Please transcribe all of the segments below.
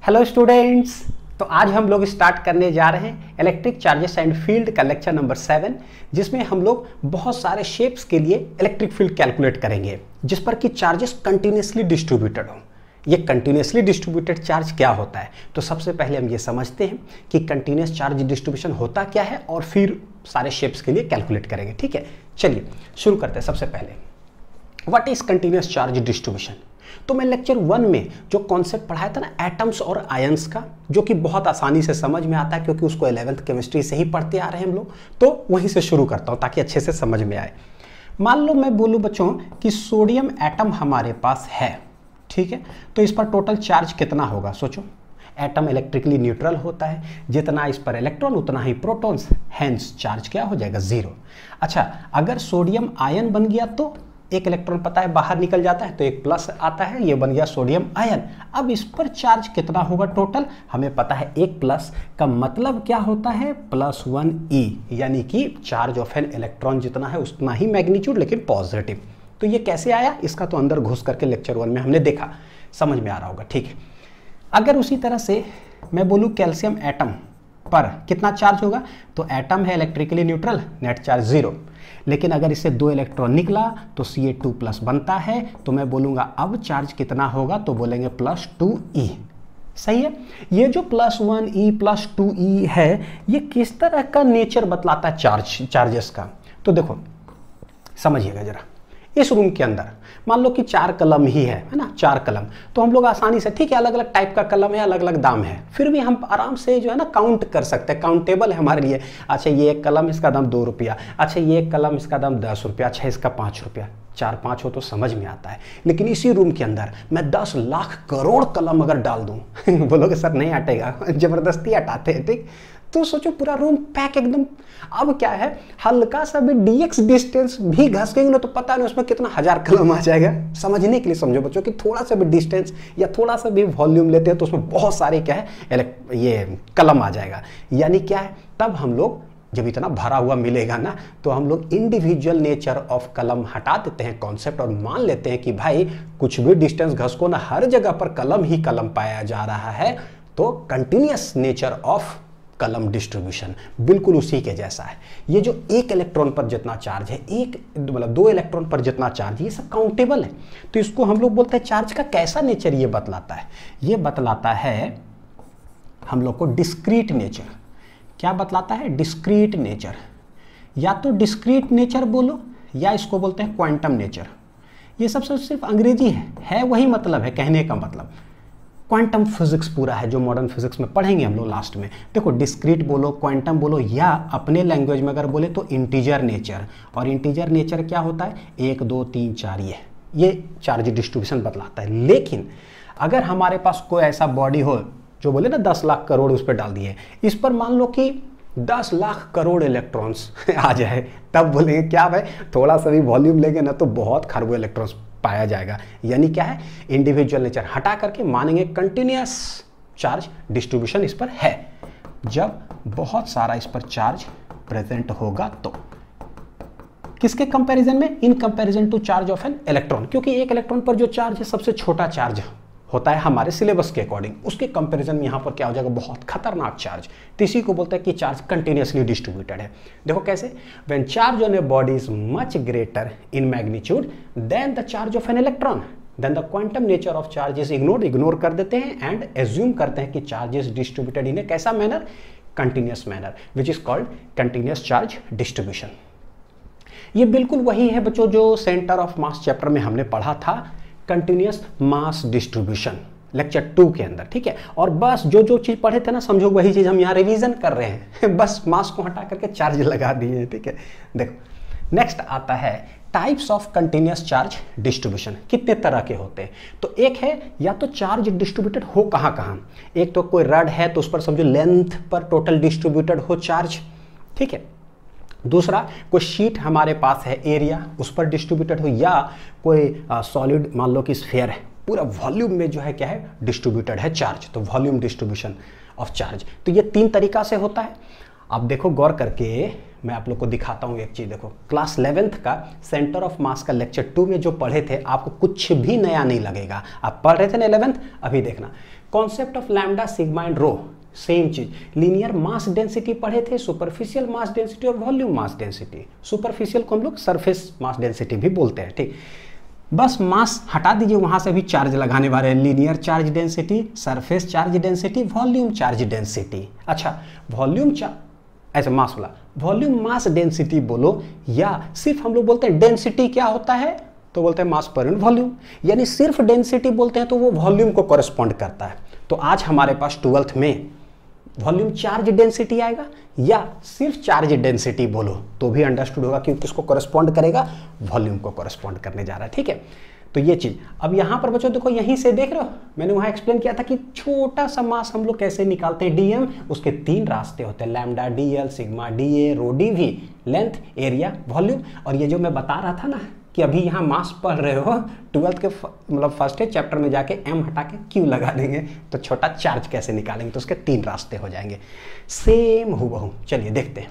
Hello students. तो आज हम लोग स्टार्ट करने जा रहे हैं इलेक्ट्रिक चार्जेस एंड फील्ड का लेक्चर नंबर 7, जिसमें हम लोग बहुत सारे शेप्स के लिए इलेक्ट्रिक फील्ड कैलकुलेट करेंगे जिस पर कि चार्जेस कंटिन्यूसली डिस्ट्रीब्यूटेड हो। ये कंटिन्यूसली डिस्ट्रीब्यूटेड चार्ज क्या होता है, तो सबसे पहले हम ये समझते हैं कि कंटिन्यूस चार्ज डिस्ट्रीब्यूशन होता क्या है और फिर सारे शेप्स के लिए कैलकुलेट करेंगे। ठीक है, चलिए शुरू करते हैं। सबसे पहले what is continuous charge distribution. तो मैं लेक्चर 1 में जो कॉन्सेप्ट पढ़ाया था ना एटम्स और आयंस का, जो कि बहुत आसानी से समझ में आता है क्योंकि उसको 11th केमिस्ट्री से ही पढ़ते आ रहे हैं हम लोग, तो वहीं से शुरू करता हूं ताकि अच्छे से समझ में आए। मान लो मैं बोलूं बच्चों कि सोडियम एटम हमारे पास है, ठीक है, तो इस पर टोटल चार्ज कितना होगा। सोचो, एटम इलेक्ट्रिकली न्यूट्रल होता है, जितना इस पर इलेक्ट्रॉन उतना ही प्रोटॉन्स, हेंस चार्ज क्या हो जाएगा, 0। अच्छा, अगर सोडियम आयन बन गया तो एक इलेक्ट्रॉन पता है बाहर निकल जाता है तो एक प्लस आता है, ये बन गया सोडियम आयन। अब इस पर चार्ज कितना होगा टोटल, हमें पता है एक प्लस का मतलब क्या होता है +1e, यानी कि चार्ज ऑफ एन इलेक्ट्रॉन जितना है उतना ही मैग्नीट्यूड लेकिन पॉजिटिव। तो ये कैसे आया, इसका तो अंदर घुस करके लेक्चर 1 में हमने देखा, समझ में आ रहा होगा। ठीक है, अगर उसी तरह से मैं बोलूँ कैल्शियम एटम पर कितना चार्ज होगा, तो एटम है इलेक्ट्रिकली न्यूट्रल, नेट चार्ज 0। लेकिन अगर इससे 2 इलेक्ट्रॉन निकला तो Ca2+ बनता है, तो मैं बोलूँगा अब चार्ज कितना होगा, तो बोलेंगे +2e। सही है। ये जो +1e +2e है, ये किस तरह का नेचर बतलाता है चार्जेस का। तो देखो समझिएगा जरा, इस रूम के अंदर मान लो कि 4 कलम ही है ना, 4 कलम, तो हम लोग आसानी से, ठीक है, अलग अलग टाइप का कलम है, अलग अलग दाम है, फिर भी हम आराम से जो है ना काउंट कर सकते हैं, काउंटेबल है हमारे लिए। अच्छा, ये एक कलम इसका दाम 2 रुपया, अच्छा ये एक कलम इसका दाम 10 रुपया, अच्छा इसका 5 रुपया, 4-5 हो तो समझ में आता है। लेकिन इसी रूम के अंदर मैं 10 लाख करोड़ कलम अगर डाल दूं बोलोगे सर नहीं हटेगा, जबरदस्ती हटाते हैं, ठीक। तो सोचो पूरा रूम पैक एकदम। अब क्या है, हल्का सा भी dx डिस्टेंस भी घसकेंगे ना तो पता नहीं उसमें कितना 1000 कलम आ जाएगा। समझने के लिए समझो बच्चों कि थोड़ा सा भी डिस्टेंस या थोड़ा सा भी वॉल्यूम लेते हैं तो उसमें बहुत सारे क्या है ये कलम आ जाएगा। यानी क्या है, तब हम लोग जब इतना भरा हुआ मिलेगा ना तो हम लोग इंडिविजुअल नेचर ऑफ कलम हटा देते हैं कॉन्सेप्ट, और मान लेते हैं कि भाई कुछ भी डिस्टेंस घसको ना, हर जगह पर कलम ही कलम पाया जा रहा है। तो कंटिन्यूअस नेचर ऑफ कलम डिस्ट्रीब्यूशन बिल्कुल उसी के जैसा है। ये जो 1 इलेक्ट्रॉन पर जितना चार्ज है, मतलब 2 इलेक्ट्रॉन पर जितना चार्ज, ये सब काउंटेबल है। तो इसको हम लोग बोलते हैं चार्ज का कैसा नेचर ये बतलाता है, ये बतलाता है हम लोग को डिस्क्रीट नेचर। क्या बतलाता है, डिस्क्रीट नेचर। या तो डिस्क्रीट नेचर बोलो या इसको बोलते हैं क्वांटम नेचर। ये सब सिर्फ अंग्रेजी है वही मतलब है कहने का मतलब। क्वांटम फिजिक्स पूरा है जो मॉडर्न फिजिक्स में पढ़ेंगे हम लोग लास्ट में। देखो डिस्क्रीट बोलो, क्वांटम बोलो, या अपने लैंग्वेज में अगर बोले तो इंटीजर नेचर। और इंटीजर नेचर क्या होता है, 1 2 3 4, ये चार्ज डिस्ट्रीब्यूशन बतलाता है। लेकिन अगर हमारे पास कोई ऐसा बॉडी हो जो बोले ना 10 लाख करोड़ उस पर डाल दिए, इस पर मान लो कि 10 लाख करोड़ इलेक्ट्रॉन्स आ जाए, तब बोलेंगे क्या भाई, थोड़ा सा भी वॉल्यूम लेंगे ना तो बहुत खरबों इलेक्ट्रॉन्स पाया जाएगा। यानी क्या है, इंडिविजुअल नेचर हटा करके मानेंगे कंटिन्यूअस चार्ज डिस्ट्रीब्यूशन इस पर है। जब बहुत सारा इस पर चार्ज प्रेजेंट होगा तो किसके कंपैरिजन में, in comparison to charge of an electron, क्योंकि एक इलेक्ट्रॉन पर जो चार्ज है सबसे छोटा चार्ज होता है हमारे सिलेबस के अकॉर्डिंग, उसके कंपैरिजन में यहाँ पर क्या हो जाएगा, बहुत खतरनाक चार्ज। तो इसी को बोलते हैं कि चार्ज कंटिन्यूअसली डिस्ट्रीब्यूटेड है। देखो कैसे, when charge on a body is much greater in magnitude than the charge of an electron, then the quantum nature of charge is ignore कर देते हैं एंड एज्यूम करते हैं कि charge is distributed in a कैसा manner, continuous manner, which is called continuous charge distribution. ये बिल्कुल वही है बच्चों जो सेंटर ऑफ मास चैप्टर में हमने पढ़ा था, कंटिन्यूअस मास डिस्ट्रीब्यूशन, लेक्चर 2 के अंदर। ठीक है, और बस जो चीज पढ़े थे ना समझो वही चीज हम यहाँ रिवीजन कर रहे हैं बस मास को हटा करके चार्ज लगा दिए। ठीक है, देखो नेक्स्ट आता है types of continuous charge distribution. कितने तरह के होते हैं, तो एक है या तो चार्ज डिस्ट्रीब्यूटेड हो कहाँ, एक तो कोई रड है तो उस पर समझो लेंथ पर टोटल डिस्ट्रीब्यूटेड हो चार्ज, ठीक है। दूसरा कोई शीट हमारे पास है एरिया, उस पर डिस्ट्रीब्यूटेड हो, या कोई सॉलिड मान लो कि स्फीयर है, पूरा वॉल्यूम में जो है क्या है डिस्ट्रीब्यूटेड है चार्ज, तो वॉल्यूम डिस्ट्रीब्यूशन ऑफ चार्ज। तो ये 3 तरीका से होता है। अब देखो गौर करके मैं आप लोग को दिखाता हूँ एक चीज़। देखो क्लास 11th का सेंटर ऑफ मास का लेक्चर 2 में जो पढ़े थे आपको कुछ भी नया नहीं लगेगा। आप पढ़ रहे थे ना 11th, अभी देखना concept of lambda, sigma and rho same चीज। लीनियर मास डेंसिटी पढ़े थे, सुपरफिशियल मास डेंसिटी और वॉल्यूम मास डेंसिटी। सुपरफिशियल को हम लोग सरफेस मास डेंसिटी भी बोलते हैं, ठीक। बस मास हटा दीजिए, वहां से भी चार्ज लगाने वाले हैं। Linear charge density, surface charge density, volume charge density. अच्छा, वॉल्यूम ऐसे मास वाला वॉल्यूम मास डेंसिटी बोलो, या सिर्फ हम लोग बोलते हैं डेंसिटी क्या होता है तो बोलते हैं मास पर यूनिट वॉल्यूम, यानी सिर्फ डेंसिटी बोलते हैं तो वो वॉल्यूम को कॉरेस्पॉन्ड करता है। तो आज हमारे पास 12th में वॉल्यूम चार्ज डेंसिटी आएगा या सिर्फ चार्ज डेंसिटी बोलो तो भी अंडरस्टूड होगा, क्योंकि किसको कॉरेस्पॉन्ड करेगा, वॉल्यूम को कॉरेस्पॉन्ड करने जा रहा है, ठीक है। तो ये चीज अब यहां पर बच्चों देखो, यहीं से देख रहे हो, मैंने वहां एक्सप्लेन किया था कि छोटा सा मास हम लोग कैसे निकालते हैं, डीएम। उसके 3 रास्ते होते हैं, लैम्डा, डीएल, सिग्मा, डीए, रो, डीवी, लेंथ, एरिया, वॉल्यूम। और ये जो मैं बता रहा था ना कि अभी यहाँ मास पढ़ रहे हो, 12th के मतलब फर्स्ट चैप्टर में जाके एम हटा के क्यू लगा देंगे तो छोटा चार्ज कैसे निकालेंगे, तो उसके 3 रास्ते हो जाएंगे, सेम हूबहू। चलिए देखते हैं,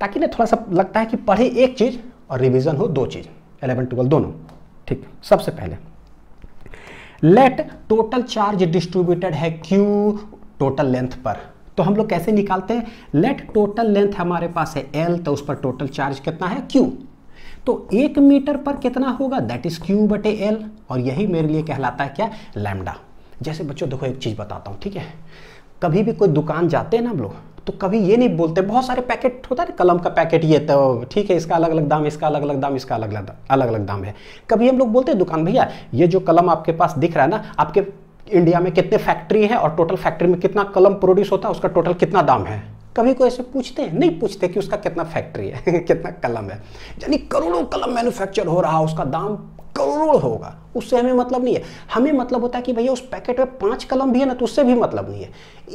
ताकि ना थोड़ा सा लगता है कि पढ़े एक चीज और रिवीजन हो 2 चीज, 11 12 दोनों, ठीक। सबसे पहले लेट टोटल चार्ज डिस्ट्रीब्यूटेड है क्यू टोटल लेंथ पर, तो हम लोग कैसे निकालते हैं, लेट टोटल लेंथ हमारे पास है एल, तो उस पर टोटल चार्ज कितना है क्यू, तो 1 मीटर पर कितना होगा, दैट इज क्यू बटे एल, और यही मेरे लिए कहलाता है क्या, लैम्डा। जैसे बच्चों देखो एक चीज बताता हूँ, ठीक है। कभी भी कोई दुकान जाते हैं ना हम लोग, तो कभी ये नहीं बोलते, बहुत सारे पैकेट होता है ना, कलम का पैकेट, ये तो ठीक है, इसका अलग अलग दाम, इसका अलग अलग दाम, इसका अलग अलग दाम है। कभी हम लोग बोलते हैं दुकान, भैया ये जो कलम आपके पास दिख रहा है ना, आपके इंडिया में कितने फैक्ट्री है और टोटल फैक्ट्री में कितना कलम प्रोड्यूस होता है, उसका टोटल कितना दाम है। कभी कोई ऐसे पूछते हैं, नहीं पूछते कि उसका कितना फैक्ट्री है कितना कलम है, यानी करोड़ों कलम मैन्युफैक्चर हो रहा है, उसका दाम करोड़ों होगा, उससे हमें मतलब नहीं है। हमें मतलब होता है कि भैया उस पैकेट में 5 कलम भी है ना, तो उससे भी मतलब नहीं है,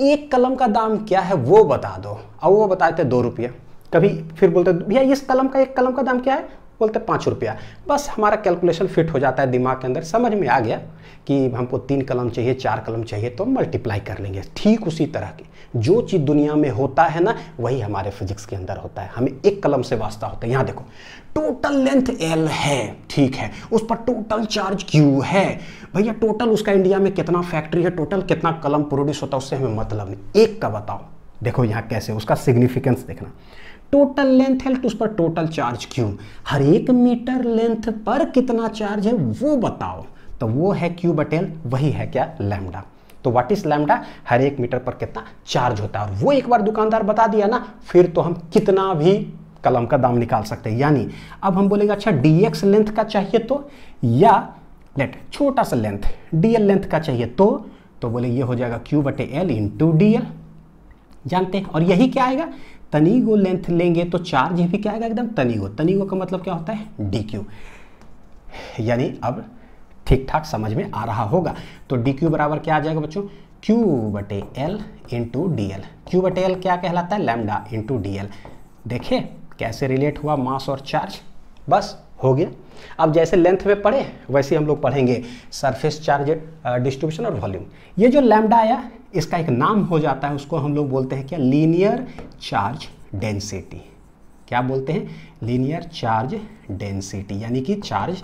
1 कलम का दाम क्या है वो बता दो। अब वो बताते 2 रुपये, कभी फिर बोलते भैया इस कलम का 1 कलम का दाम क्या है, बोलते 5 रुपया। बस हमारा कैलकुलेशन फिट हो जाता है दिमाग के अंदर, समझ में आ गया कि हमको 3 कलम चाहिए, 4 कलम चाहिए, तो मल्टीप्लाई कर लेंगे। ठीक उसी तरह की जो चीज़ दुनिया में होता है ना, वही हमारे फिजिक्स के अंदर होता है, हमें 1 कलम से वास्ता होता है। यहाँ देखो टोटल लेंथ एल है, ठीक है, उस पर टोटल चार्ज क्यू है, भैया टोटल उसका इंडिया में कितना फैक्ट्री है, टोटल कितना कलम प्रोड्यूस होता है, उससे हमें मतलब नहीं, 1 का बताओ। देखो यहाँ कैसे, उसका सिग्निफिकेंस देखना, टोटल लेंथ है तो उस पर टोटल चार्ज क्यू, हर 1 मीटर लेंथ पर कितना चार्ज है वो बताओ, तो वो है क्यू बटेल, वही है क्या, लैम्डा। तो व्हाट इज लैम्डा, हर 1 मीटर पर कितना चार्ज होता है, और वो एक बार दुकानदार बता दिया ना, फिर तो हम कितना भी कलम का दाम निकाल सकते हैं। यानी अब हम बोलेंगे अच्छा dx लेंथ का चाहिए तो, या लेट छोटा सा लेंथ dl लेंथ का चाहिए तो बोले ये हो जाएगा q बटे एल इंटू dl, जानते हैं। और यही क्या आएगा, तनीगो लेंथ लेंगे तो चार्ज भी क्या आएगा, एकदम तनीगो। तनीगो का मतलब क्या होता है, dq। यानी अब ठीक ठाक समझ में आ रहा होगा। तो dq बराबर क्या आ जाएगा बच्चों, q बटे एल इंटू dl। q बटे एल क्या कहलाता है, लैम्डा इंटू dl। देखिए कैसे रिलेट हुआ मास और चार्ज, बस हो गया। अब जैसे लेंथ में पढ़े वैसे हम लोग पढ़ेंगे सरफेस चार्ज डिस्ट्रीब्यूशन और वॉल्यूम। ये जो लैम्डा आया इसका एक नाम हो जाता है, उसको हम लोग बोलते हैं क्या, लीनियर चार्ज डेंसिटी। क्या बोलते हैं, लीनियर चार्ज डेंसिटी, यानी कि चार्ज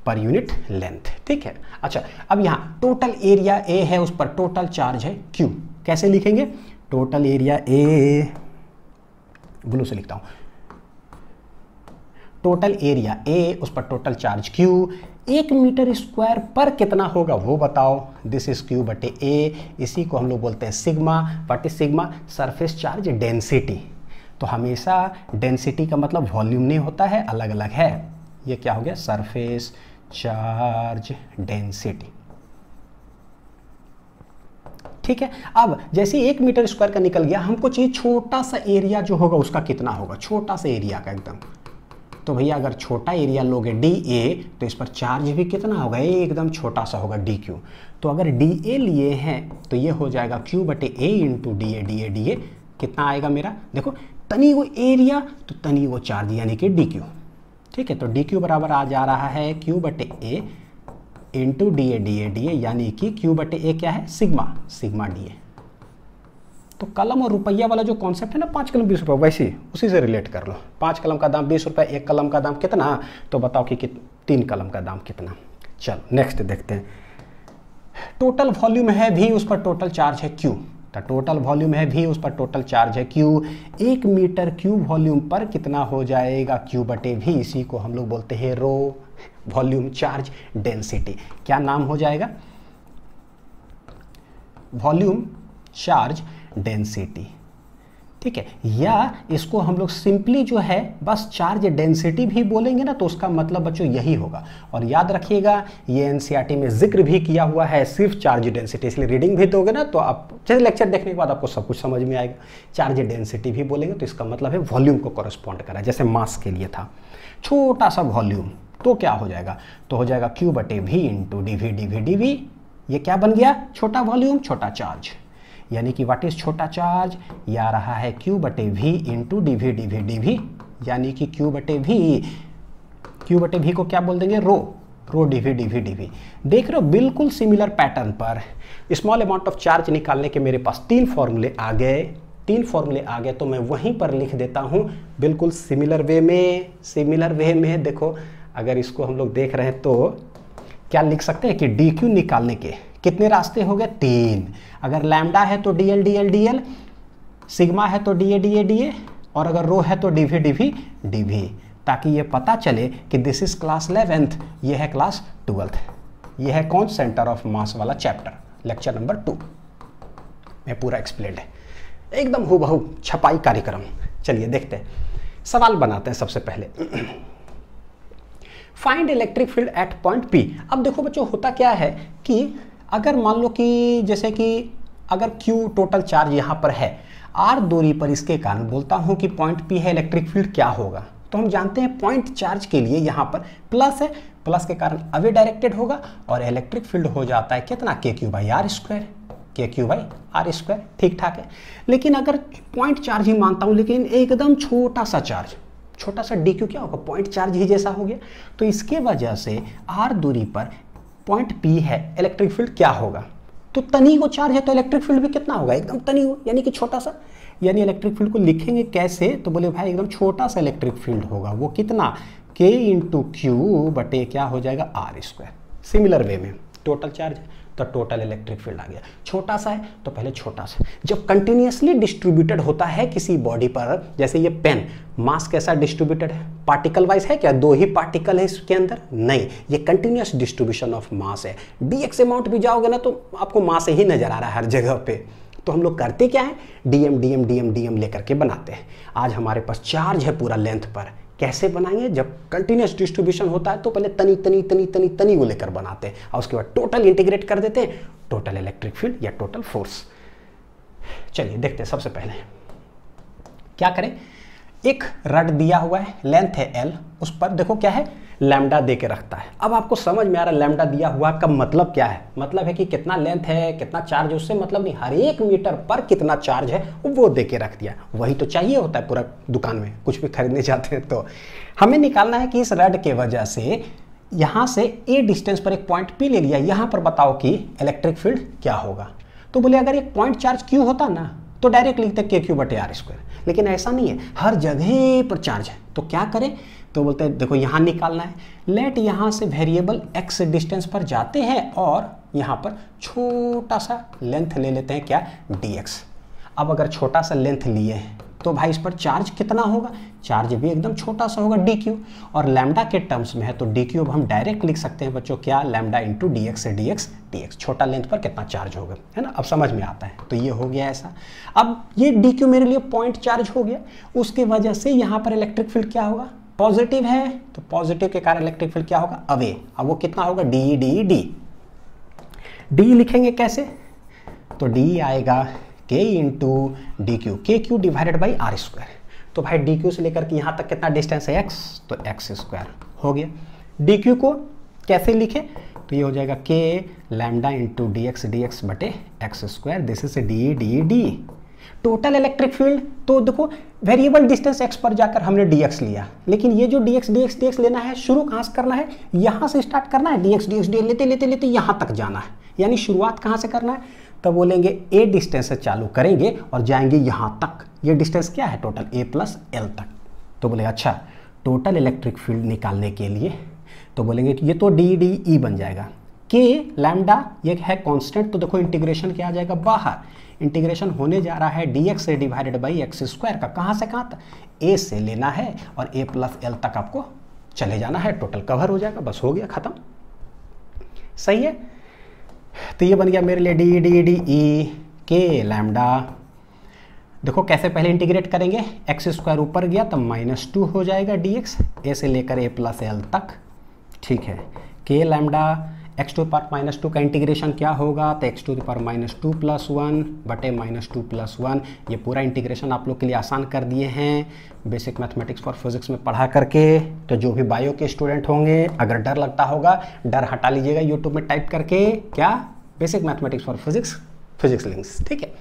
पर यूनिट लेंथ, ठीक है। अच्छा अब यहाँ टोटल एरिया ए है, उस पर टोटल चार्ज है क्यू, कैसे लिखेंगे, टोटल एरिया ए, ब्लू से लिखता हूँ, टोटल एरिया ए, उस पर total charge q, 1 metre square पर कितना होगा वो बताओ, दिस इज क्यू बटे ए, इसी को हम लोग बोलते हैं sigma. What is sigma, surface charge density. तो हमेशा डेंसिटी का मतलब वॉल्यूम नहीं होता है, अलग अलग है। ये क्या हो गया, सरफेस चार्ज डेंसिटी, ठीक है। अब जैसे 1 मीटर स्क्वायर का निकल गया, हमको चाहिए छोटा सा एरिया जो होगा उसका कितना होगा, छोटा सा एरिया का एकदम। तो भैया अगर छोटा एरिया लोगे डी ए, तो इस पर चार्ज भी कितना होगा, एकदम छोटा सा होगा डी क्यू। तो अगर डी ए लिए हैं तो ये हो जाएगा क्यू बटे A into D A, D A D A कितना आएगा मेरा, देखो तनी वो एरिया तो तनी वो चार्ज, यानी कि डी क्यू, ठीक है। तो डी क्यू बराबर आ जा रहा है क्यू बटे A into D A D A D A, यानी कि क्यू बटे ए क्या है, सिग्मा, सिग्मा डी ए। तो कलम और रुपया वाला जो कॉन्सेप्ट है ना, 5 कलम 20 रुपये, वैसे उसी से रिलेट कर लो। 5 कलम का दाम 20 रुपये, 1 कलम का दाम कितना, तो बताओ कि 3 कलम का दाम कितना। चलो नेक्स्ट देखते हैं। टोटल वॉल्यूम है V, उस पर टोटल चार्ज है Q। तो टोटल वॉल्यूम है V, उस पर टोटल चार्ज है Q। 1 मीटर क्यूब वॉल्यूम पर कितना हो जाएगा Q बटे V, इसी को हम लोग बोलते हैं रो वॉल्यूम चार्ज डेंसिटी। क्या नाम हो जाएगा? वॉल्यूम चार्ज डेंसिटी, ठीक है। या इसको हम लोग सिंपली जो है बस चार्ज डेंसिटी भी बोलेंगे ना, तो उसका मतलब बच्चों यही होगा। और याद रखिएगा ये एनसीईआरटी में जिक्र भी किया हुआ है सिर्फ चार्ज डेंसिटी, इसलिए रीडिंग भी दोगे ना तो आप जैसे लेक्चर देखने के बाद आपको सब कुछ समझ में आएगा। चार्ज डेंसिटी भी बोलेंगे तो इसका मतलब है वॉल्यूम को कॉरेस्पॉन्ड करा, जैसे मास के लिए था छोटा सा वॉल्यूम, तो क्या हो जाएगा? तो हो जाएगा Q बटे V into DV DV DV। ये क्या बन गया? छोटा वॉल्यूम छोटा चार्ज, यानी कि व्हाट इज छोटा चार्ज? ये आ रहा है Q बटे V into DV DV DV, यानी कि Q बटे V को क्या बोल देंगे? रो DV DV DV। देख रहे हो बिल्कुल सिमिलर पैटर्न पर स्मॉल अमाउंट ऑफ चार्ज निकालने के मेरे पास 3 फॉर्मूले आ गए, तो मैं वहीं पर लिख देता हूँ बिल्कुल सिमिलर वे में। देखो अगर इसको हम लोग देख रहे हैं तो क्या लिख सकते हैं कि DQ निकालने के कितने रास्ते हो गए? 3। अगर लैम्डा है तो DL DL DL, सिग्मा है तो DA DA DA, और अगर रो है तो DV DV DV, ताकि ये पता चले कि दिस इज क्लास 11th, ये है क्लास 12th। ये है कौन? सेंटर ऑफ मास वाला चैप्टर, लेक्चर नंबर 2 में पूरा एक्सप्लेन्ड है, एकदम हूबहू छपाई कार्यक्रम। चलिए देखते हैं, सवाल बनाते हैं सबसे पहले। Find electric field at point P। अब देखो बच्चों होता क्या है कि अगर मान लो कि जैसे कि अगर Q टोटल चार्ज यहाँ पर है, R दूरी पर इसके कारण बोलता हूँ कि पॉइंट P है, इलेक्ट्रिक फील्ड क्या होगा? तो हम जानते हैं पॉइंट चार्ज के लिए यहाँ पर प्लस है, प्लस के कारण अवे डायरेक्टेड होगा, और इलेक्ट्रिक फील्ड हो जाता है कितना? KQ by are square. ठीक ठाक है। लेकिन अगर पॉइंट चार्ज ही मानता हूँ, लेकिन एकदम छोटा सा चार्ज, छोटा सा DQ क्या होगा? पॉइंट चार्ज ही जैसा हो गया। तो इसके वजह से R दूरी पर पॉइंट P है, इलेक्ट्रिक फील्ड क्या होगा? तो तनी को चार्ज है तो इलेक्ट्रिक फील्ड भी कितना होगा? एकदम तनी हो, यानी कि छोटा सा। यानी इलेक्ट्रिक फील्ड को लिखेंगे कैसे? तो बोले भाई एकदम छोटा सा इलेक्ट्रिक फील्ड होगा, वो कितना? K इंटू Q बटे क्या हो जाएगा? R square. सिमिलर वे में टोटल चार्ज है तो टोटल इलेक्ट्रिक फील्ड आ गया। छोटा सा है तो पहले छोटा सा। जब कंटिन्यूअसली डिस्ट्रीब्यूटेड होता है किसी बॉडी पर, जैसे ये पेन, मास कैसा डिस्ट्रीब्यूटेड है? पार्टिकल वाइज है क्या? 2 ही पार्टिकल है इसके अंदर? नहीं, ये कंटिन्यूअस डिस्ट्रीब्यूशन ऑफ मास है। dx अमाउंट भी जाओगे ना तो आपको मास ही नजर आ रहा है हर जगह पे। तो हम लोग करते क्या है? dm लेकर के बनाते हैं। आज हमारे पास चार्ज है पूरा लेंथ पर, कैसे बनाएंगे? जब कंटिन्यूअस डिस्ट्रीब्यूशन होता है तो पहले तनी को लेकर बनाते हैं, और उसके बाद टोटल इंटीग्रेट कर देते हैं, टोटल इलेक्ट्रिक फील्ड या टोटल फोर्स। चलिए देखते हैं, सबसे पहले क्या करें? एक रड दिया हुआ है, लेंथ है L, उस पर देखो क्या है? लैम्डा दे के रखता है। अब आपको समझ में आ रहा है लैम्डा दिया हुआ का मतलब क्या है? मतलब है कि कितना लेंथ है, कितना चार्ज है, उससे मतलब नहीं, हर 1 मीटर पर कितना चार्ज है वो दे के रख दिया। वही तो चाहिए होता है पूरा दुकान में, कुछ भी खरीदने जाते हैं तो हमें निकालना है कि इस रड के वजह से यहाँ से A डिस्टेंस पर एक पॉइंट P ले लिया, यहाँ पर बताओ कि इलेक्ट्रिक फील्ड क्या होगा? तो बोले अगर एक पॉइंट चार्ज Q होता ना तो डायरेक्ट लिखते KQ बटे R स्क्वायर, लेकिन ऐसा नहीं है, हर जगह पर चार्ज है। तो क्या करें? तो बोलते हैं देखो यहाँ निकालना है, लेट यहाँ से वेरिएबल x डिस्टेंस पर जाते हैं और यहाँ पर छोटा सा लेंथ ले लेते हैं, क्या? dx। अब अगर छोटा सा लेंथ लिए हैं तो भाई इस पर चार्ज कितना होगा? चार्ज भी एकदम छोटा सा होगा, dq। और लैम्डा के टर्म्स में है तो dq अब हम डायरेक्ट लिख सकते हैं बच्चों, क्या? लैम्डा इंटू dx से dx, छोटा लेंथ पर कितना चार्ज होगा, है ना? अब समझ में आता है। तो ये हो गया ऐसा। अब ये dq मेरे लिए पॉइंट चार्ज हो गया, उसके वजह से यहाँ पर इलेक्ट्रिक फील्ड क्या होगा? पॉजिटिव है तो पॉजिटिव के कारण इलेक्ट्रिक फील्ड क्या होगा? अवे। अब वो कितना होगा? d लिखेंगे कैसे? तो d आएगा k into DQ, KQ divided by R square. तो भाई DQ से लेकर के यहाँ तक कितना डिस्टेंस है? x, तो x स्क्वायर हो गया। DQ को कैसे लिखे? तो ये हो जाएगा k लैम्डा इंटू dx बटे x square, this is d। Total electric field, तो देखो वेरिएबल डिस्टेंस x पर जाकर हमने dx लिया, लेकिन ये जो dx लेना है, शुरू कहाँ से करना है? यहाँ से स्टार्ट करना है, dx लेते यहाँ तक जाना है। यानी शुरुआत कहाँ से करना है? तब बोलेंगे a डिस्टेंस से चालू करेंगे और जाएंगे यहाँ तक। ये डिस्टेंस क्या है? टोटल a प्लस l तक। तो बोले अच्छा, टोटल इलेक्ट्रिक फील्ड निकालने के लिए तो बोलेंगे कि ये तो d बन जाएगा, के लैम्डा ये है कांस्टेंट, तो देखो इंटीग्रेशन क्या आ जाएगा बाहर, इंटीग्रेशन होने जा रहा है dx से डिवाइडेड बाई एक्स स्क्वायर का, कहाँ से कहाँ तक, a से लेना है और a प्लस एल तक आपको चले जाना है, टोटल कवर हो जाएगा, बस हो गया खत्म। सही है, तो ये बन गया मेरे लिए डी डी डी ई के लैम्डा। देखो कैसे पहले इंटीग्रेट करेंगे, एक्स स्क्वायर ऊपर गया तब -2 हो जाएगा dx, a से लेकर a प्लस एल तक, ठीक है। के लैम्डा एक्स टू पावर -2 का इंटीग्रेशन क्या होगा, तो एक्स टू पावर -2 + 1 बटे -2 + 1, ये पूरा इंटीग्रेशन आप लोग के लिए आसान कर दिए हैं बेसिक मैथमेटिक्स फॉर फिजिक्स में पढ़ा करके। तो जो भी बायो के स्टूडेंट होंगे, अगर डर लगता होगा, डर हटा लीजिएगा यूट्यूब में टाइप करके, क्या, basic mathematics for physics, physics links, ठीक है।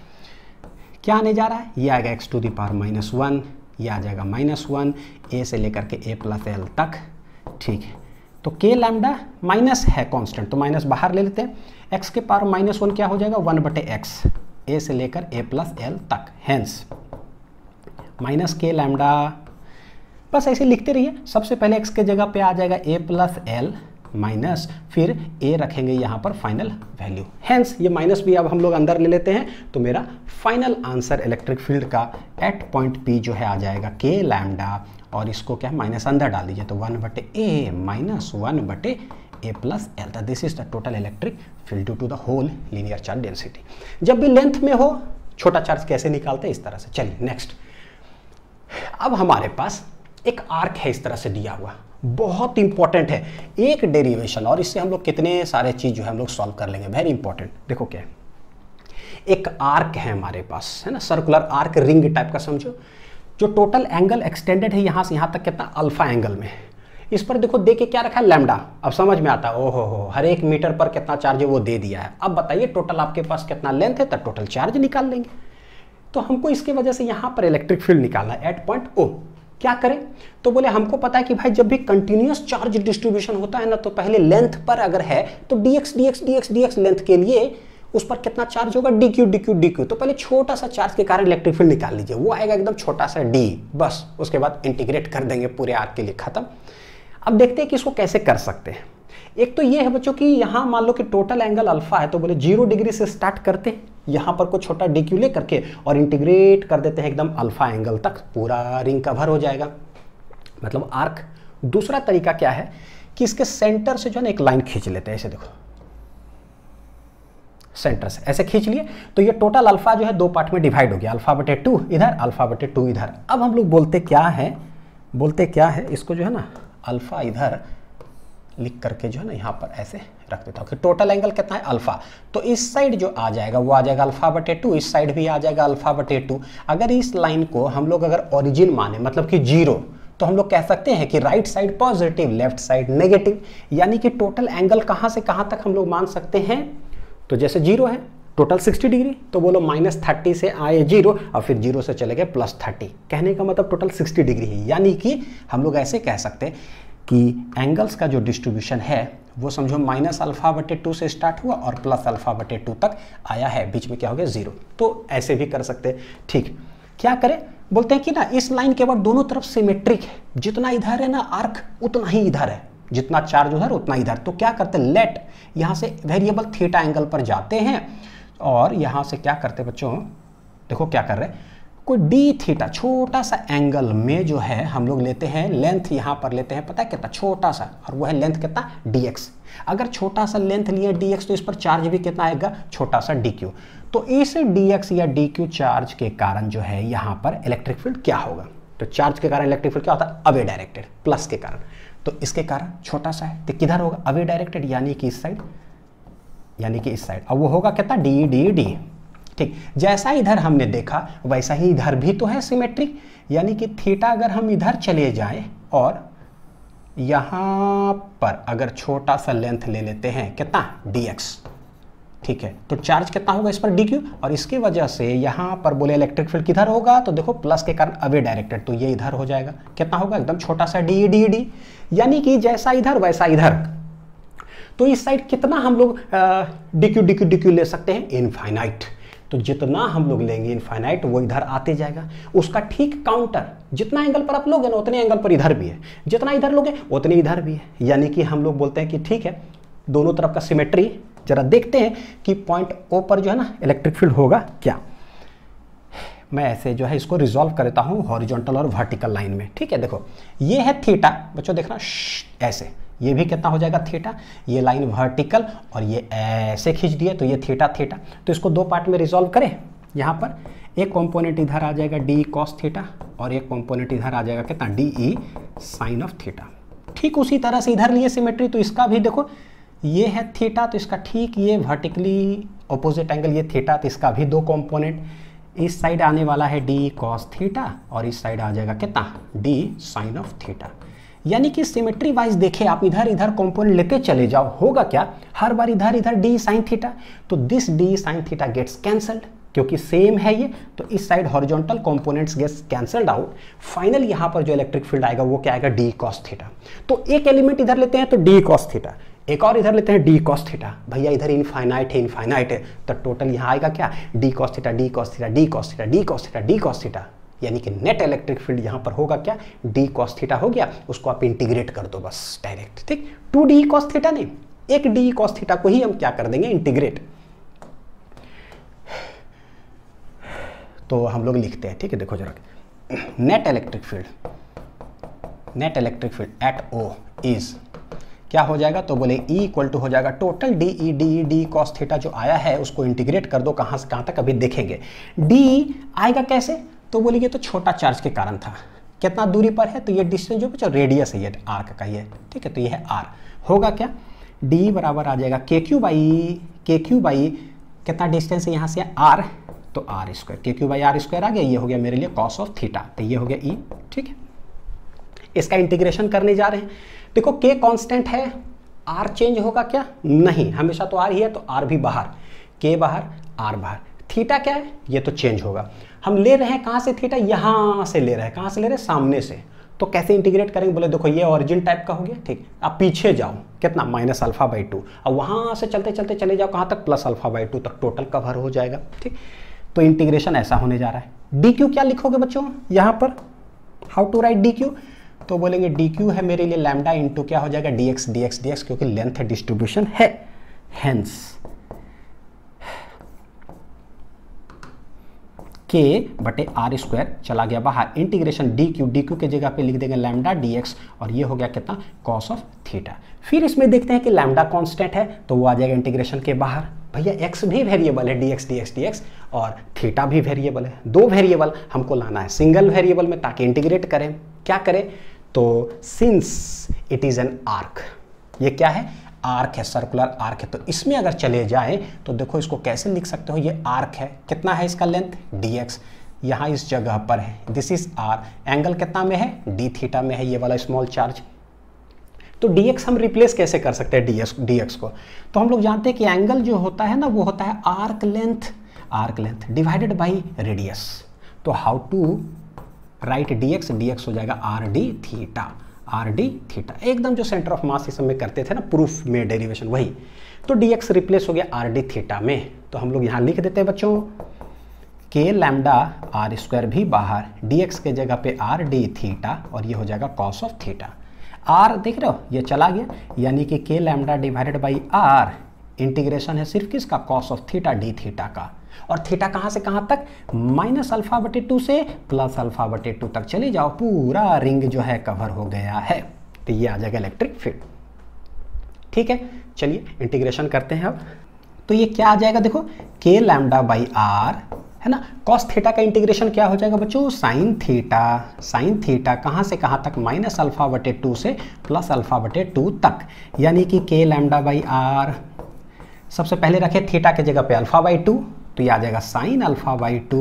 क्या आने जा रहा है, ये आएगा एक्स टू दी पावर -1, ये आ जाएगा -1, a से लेकर के a प्लस एल तक, ठीक है। तो के लैम्डा माइनस है कांस्टेंट, तो माइनस बाहर ले लेते हैं, x के पावर -1 क्या हो जाएगा 1 बटे एक्स, a से लेकर a प्लस एल तक, हैंस माइनस के लैम्डा, बस ऐसे लिखते रहिए। सबसे पहले x के जगह पे आ जाएगा a प्लस एल माइनस, फिर a रखेंगे यहाँ पर फाइनल वैल्यू, हैंस ये माइनस भी अब हम लोग अंदर ले लेते हैं, तो मेरा फाइनल आंसर इलेक्ट्रिक फील्ड का एट पॉइंट P जो है आ जाएगा के लैम्डा, और इसको क्या माइनस अंदर डाल दीजिए, तो 1 बटे a माइनस 1 बटे a plus l, this is the total electric field due to the whole linear charge density. जब भी लेंथ में हो, छोटा चार्ज कैसे निकालते हैं, इस तरह से। चलिए नेक्स्ट, अब हमारे पास एक आर्क है इस तरह से दिया हुआ, बहुत इंपॉर्टेंट है, एक डेरिवेशन, और इससे हम लोग कितने सारे चीज जो है हम लोग सॉल्व कर लेंगे, वेरी इंपॉर्टेंट। देखो क्या है, एक आर्क है हमारे पास, है ना, सर्कुलर आर्क, रिंग टाइप का समझो, जो टोटल एंगल एक्सटेंडेड है यहाँ से यहाँ तक कितना, अल्फा एंगल में। इस पर देखो दे के क्या रखा है, लैम्डा, अब समझ में आता है, ओहो हो, हर एक मीटर पर कितना चार्ज है वो दे दिया है। अब बताइए टोटल आपके पास कितना लेंथ है, तो टोटल चार्ज निकाल लेंगे। तो हमको इसके वजह से यहाँ पर इलेक्ट्रिक फील्ड निकालना है एट पॉइंट O। क्या करें, तो बोले हमको पता है कि भाई जब भी कंटिन्यूअस चार्ज डिस्ट्रीब्यूशन होता है ना, तो पहले लेंथ पर अगर है तो dx dx dx dx length के लिए उस पर कितना चार्ज होगा, dq dq dq, तो पहले छोटा सा चार्ज के कारण इलेक्ट्रिक फील्ड निकाल लीजिए, वो आएगा एकदम छोटा सा d, बस उसके बाद इंटीग्रेट कर देंगे पूरे आर्क के लिए, खत्म। अब देखते हैं कि इसको कैसे कर सकते हैं। एक तो ये है बच्चों कि यहाँ मान लो कि टोटल एंगल अल्फा है, तो बोले 0 डिग्री से स्टार्ट करते हैं, यहाँ पर कुछ छोटा dq ले करके और इंटीग्रेट कर देते हैं एकदम अल्फा एंगल तक, पूरा रिंग कवर हो जाएगा, मतलब आर्क। दूसरा तरीका क्या है कि इसके सेंटर से जो है ना एक लाइन खींच लेते हैं, ऐसे देखो, सेंटर से ऐसे खींच लिए, तो ये टोटल अल्फा जो है 2 पार्ट में डिवाइड हो गया, अल्फा बटे 2 इधर, अल्फा बटे 2 इधर। अब हम लोग बोलते क्या है, इसको जो है ना अल्फा इधर लिख करके जो है ना यहाँ पर ऐसे रख देता हूँ कि टोटल एंगल कितना है, अल्फा। तो इस साइड जो आ जाएगा वो आ जाएगा अल्फा बटे 2, इस साइड भी आ जाएगा अल्फा बटे 2। अगर इस लाइन को हम लोग अगर ओरिजिन माने, मतलब कि 0, तो हम लोग कह सकते हैं कि right side positive, left side negative, यानी कि टोटल एंगल कहाँ से कहाँ तक हम लोग मान सकते हैं। तो जैसे 0 है, टोटल 60 डिग्री, तो बोलो -30 से आए 0 और फिर 0 से चले गए +30, कहने का मतलब टोटल 60 डिग्री है। यानी कि हम लोग ऐसे कह सकते हैं कि एंगल्स का जो डिस्ट्रीब्यूशन है वो समझो -α/2 से स्टार्ट हुआ और +α/2 तक आया है, बीच में क्या हो गया 0। तो ऐसे भी कर सकते हैं। ठीक, क्या करें, बोलते हैं कि ना इस लाइन के बाद दोनों तरफ सिमेट्रिक है, जितना इधर है ना आर्क उतना ही इधर है, जितना चार्ज उधर उतना इधर। तो क्या करते हैं, लेट यहाँ से वेरिएबल थीटा एंगल पर जाते हैं और यहाँ से क्या करते हैं बच्चों, देखो क्या कर रहे हैं, कोई डी थीटा छोटा सा एंगल में जो है हम लोग लेते हैं लेंथ, यहाँ पर लेते हैं पता है कितना छोटा सा, और वो है लेंथ कितना dx। अगर छोटा सा लेंथ लिए dx तो इस पर चार्ज भी कितना आएगा, छोटा सा dq। तो इस dx या dq चार्ज के कारण जो है यहाँ पर इलेक्ट्रिक फील्ड क्या होगा, तो चार्ज के कारण इलेक्ट्रिक फील्ड क्या होता है, अवे डायरेक्टेड, प्लस के कारण। तो इसके कारण छोटा सा है, तो किधर होगा, अवे डायरेक्टेड, यानी कि इस साइड, यानी कि इस साइड। अब वो होगा कितना, डी। ठीक, जैसा इधर हमने देखा वैसा ही इधर भी तो है सिमेट्रिक, यानी कि थीटा अगर हम इधर चले जाएं और यहाँ पर अगर छोटा सा लेंथ ले लेते हैं कितना, dx, ठीक है, तो चार्ज कितना होगा इस पर dq, और इसकी वजह से यहाँ पर बोले इलेक्ट्रिक फील्ड किधर होगा, तो देखो प्लस के कारण अवे डायरेक्टेड, तो ये इधर हो जाएगा, कितना होगा एकदम छोटा सा डी, यानी कि जैसा इधर वैसा इधर। तो इस साइड कितना हम लोग dq ले सकते हैं, इनफाइनाइट। तो जितना हम लोग लेंगे इनफाइनाइट वो इधर आते जाएगा, उसका ठीक काउंटर, जितना एंगल पर आप लोगे ना उतने एंगल पर इधर भी है, जितना इधर लोगे उतने इधर भी है। यानी कि हम लोग बोलते हैं कि ठीक है, दोनों तरफ का सिमेट्री जरा देखते हैं कि पॉइंट ओ पर जो है ना इलेक्ट्रिक फील्ड होगा क्या। मैं ऐसे जो है इसको रिजॉल्व करता हूँ हॉरिजॉन्टल और वर्टिकल लाइन में, ठीक है। देखो ये है थीटा, बच्चों देखना ऐसे, ये भी कितना हो जाएगा थीटा, ये लाइन वर्टिकल और ये ऐसे खींच दिए तो ये थीटा थीटा। तो इसको दो पार्ट में रिजॉल्व करें। यहाँ पर एक कंपोनेंट इधर आ जाएगा डी कॉस थीटा और एक कंपोनेंट इधर आ जाएगा कितना d E sine of theta. ठीक उसी तरह से इधर लिए सिमेट्री, तो इसका भी देखो ये है थीटा तो इसका ठीक ये वर्टिकली ऑपोजिट एंगल ये थीटा, तो इसका भी दो कंपोनेंट, इस साइड आने वाला है डी कॉस थीटा और इस साइड आ जाएगा कितना डी साइन ऑफ थीटा। यानी कि सिमेट्री वाइज देखे आप इधर इधर कंपोनेंट लेते चले जाओ, होगा क्या हर बार इधर इधर डी साइन थीटा, तो this d sine theta gets cancelled क्योंकि सेम है ये, तो इस side horizontal components gets cancelled out. Final यहाँ पर जो इलेक्ट्रिक फील्ड आएगा वो क्या आएगा डी कॉस थीटा। तो एक एलिमेंट इधर लेते हैं तो डी कॉस थीटा, एक और इधर लेते हैं डी कॉस थीटा। भैया इधर इनफाइनाइट है तो टोटल यहाँ आएगा क्या D cos theta D cos theta D cos theta D cos theta D cos theta. यानी कि नेट इलेक्ट्रिक फील्ड यहाँ पर होगा क्या डी कॉस थीटा हो गया, उसको आप इंटीग्रेट कर दो बस डायरेक्ट, ठीक। 2d कॉस थीटा नहीं, एक डी कॉस थीटा को ही हम क्या कर देंगे इंटीग्रेट। तो हम लोग लिखते हैं, ठीक है। देखो जरा net electric field at o is क्या हो जाएगा, तो बोले E इक्वल टू हो जाएगा टोटल डी कॉस थीटा जो आया है उसको इंटीग्रेट कर दो कहाँ से कहाँ तक अभी देखेंगे। D आएगा कैसे, तो बोले ये तो छोटा चार्ज के कारण था, कितना दूरी पर है, तो ये डिस्टेंस जो बचा रेडियस है ये आर्क का ये, ठीक है। तो ये है R, होगा क्या D बराबर आ जाएगा के क्यू बाई कितना डिस्टेंस है यहाँ से R, तो R स्क्वायर, के क्यू बाई R स्क्वायर आ गया, ये हो गया मेरे लिए कॉस ऑफ थीटा, तो ये हो गया E, ठीक है। इसका इंटीग्रेशन करने जा रहे हैं। देखो K कांस्टेंट है, R चेंज होगा क्या, नहीं, हमेशा तो R ही है, तो R भी बाहर, K बाहर R बाहर। थीटा क्या है, ये तो चेंज होगा। हम ले रहे हैं कहाँ से थीटा, यहाँ से ले रहे हैं, कहाँ से ले रहे हैं सामने से, तो कैसे इंटीग्रेट करेंगे, बोले देखो ये ओरिजिन टाइप का हो गया, ठीक। अब पीछे जाओ कितना माइनस अल्फा बाई 2, अब वहाँ से चलते चलते चले जाओ कहाँ तक प्लस अल्फा बाई 2 तक टोटल कवर हो जाएगा, ठीक। तो इंटीग्रेशन ऐसा होने जा रहा है। डी क्यू क्या लिखोगे बच्चों यहाँ पर, how to write d q, तो बोलेंगे डी क्यू है मेरे लिए लैम्डा इंटू क्या हो जाएगा डी एक्स क्योंकि लेंथ डिस्ट्रीब्यूशन है, हेंस के बटे आर स्क्वायर चला गया बाहर, इंटीग्रेशन डी क्यू के जगह पे लिख देंगे लैम्डा डी एक्स और ये हो गया कितना कॉस ऑफ थीटा। फिर इसमें देखते हैं कि लैम्डा कांस्टेंट है तो वो आ जाएगा इंटीग्रेशन के बाहर। भैया एक्स भी वेरिएबल है डी एक्स और थीटा भी वेरिएबल है, दो वेरिएबल हमको लाना है सिंगल वेरिएबल में ताकि इंटीग्रेट करें। क्या करें, तो since it is an arc, ये क्या है आर्क है, सर्कुलर आर्क है, तो इसमें अगर चले जाएं तो देखो इसको कैसे लिख सकते हो, ये आर्क है, कितना है इसका लेंथ dx, यहाँ इस जगह पर है, दिस इज r, एंगल कितना में है d थीटा में है, ये वाला स्मॉल चार्ज। तो dx हम रिप्लेस कैसे कर सकते हैं dx को, तो हम लोग जानते हैं कि एंगल जो होता है ना वो होता है arc length divided by radius. तो हाउ टू राइट dx हो जाएगा आर डी थीटा, एकदम जो सेंटर ऑफ मास इस समय करते थे ना प्रूफ में डेरिवेशन वही, तो dx रिप्लेस हो गया आर डी थीटा में। तो हम लोग यहाँ लिख देते हैं बच्चों के लैम्डा आर स्क्वायर भी बाहर, dx के जगह पे आर डी थीटा और ये हो जाएगा कॉस ऑफ थीटा। आर देख रहे हो ये चला गया, यानी कि k lambda divided by r, integration है सिर्फ किसका cos of theta D theta का, और थीटा कहाँ से कहाँ तक माइनस अल्फा बटे 2 से प्लस अल्फा बटे 2 तक चले जाओ, पूरा रिंग जो है कवर हो गया है। तो ये आ जाएगा इलेक्ट्रिक फील्ड, ठीक है। चलिए इंटीग्रेशन करते हैं अब, तो ये क्या आ जाएगा देखो के लैम्डा बाई आर है ना, कॉस थीटा का इंटीग्रेशन क्या हो जाएगा बच्चों साइन थीटा कहाँ से कहाँ तक माइनस अल्फा बटे 2 से प्लस अल्फा बटे 2 तक, यानी कि के लैम्डा बाई आर, सबसे पहले रखे थीटा के जगह पे अल्फा बाई 2, तो ये आ जाएगा sine alpha by 2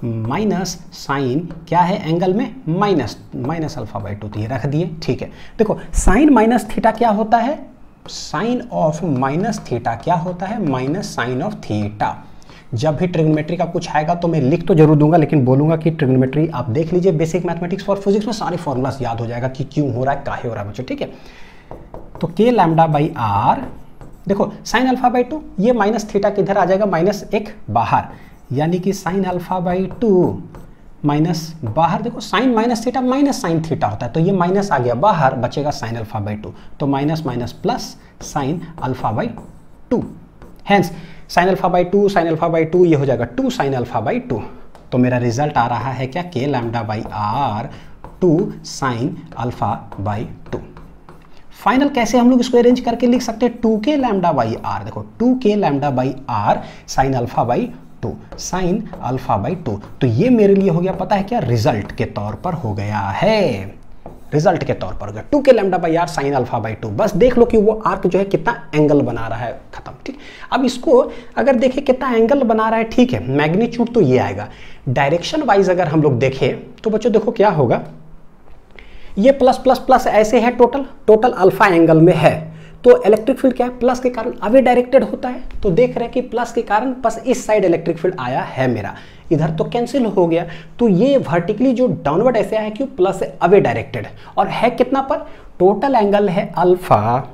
minus sine क्या है एंगल में माइनस अल्फा बाई 2, तो ये रख दिए, ठीक है। देखो साइन माइनस थीटा क्या होता है, साइन ऑफ माइनस थीटा क्या होता है माइनस साइन ऑफ थीटा। जब भी ट्रिग्नोमेट्री का कुछ आएगा तो मैं लिख तो जरूर दूंगा, लेकिन बोलूंगा कि ट्रिग्नोमेट्री आप देख लीजिए, बेसिक मैथमेटिक्स फॉर फिजिक्स में सारे फॉर्मूलास याद हो जाएगा कि क्यों हो रहा है काहे हो रहा है बच्चों, ठीक है। तो के लैम्डा बाई आर, देखो साइन अल्फा बाई 2, ये माइनस थीटा किधर आ जाएगा माइनस एक बाहर, यानी कि साइन अल्फा बाई 2 माइनस बाहर, देखो sine minus theta minus sine theta होता है, तो ये माइनस आ गया बाहर, बचेगा साइन अल्फा बाई 2, तो minus minus plus sign alpha by 2। Hence sign alpha by 2 sine alpha by 2 ये हो जाएगा 2 साइन अल्फा बाई 2। तो मेरा रिजल्ट आ रहा है क्या, K lambda by R 2 sine alpha by 2। Final कैसे हम लोग इसको अरेंज करके लिख सकते हैं, 2k लैम्डा बाई आर, देखो 2k lambda by R sine alpha by 2 sine alpha by 2। तो ये मेरे लिए हो गया पता है क्या, रिजल्ट के तौर पर हो गया है, रिजल्ट के तौर पर हो गया 2k lambda by R sine alpha by 2। बस देख लो कि वो आर्क जो है कितना एंगल बना रहा है, खत्म। ठीक, अब इसको अगर देखें कितना एंगल बना रहा है, ठीक है, मैग्नीट्यूड तो ये आएगा। डायरेक्शन वाइज अगर हम लोग देखें तो बच्चों देखो क्या होगा, ये प्लस प्लस प्लस ऐसे है, टोटल अल्फा एंगल में है, तो इलेक्ट्रिक फील्ड क्या है, प्लस के कारण अवे डायरेक्टेड होता है। तो देख रहे हैं कि प्लस के कारण बस इस साइड इलेक्ट्रिक फील्ड आया है मेरा, इधर तो कैंसिल हो गया। तो ये वर्टिकली जो डाउनवर्ड ऐसे आया है क्यों, प्लस से अवे डायरेक्टेड, और है कितना पर, टोटल एंगल है अल्फा,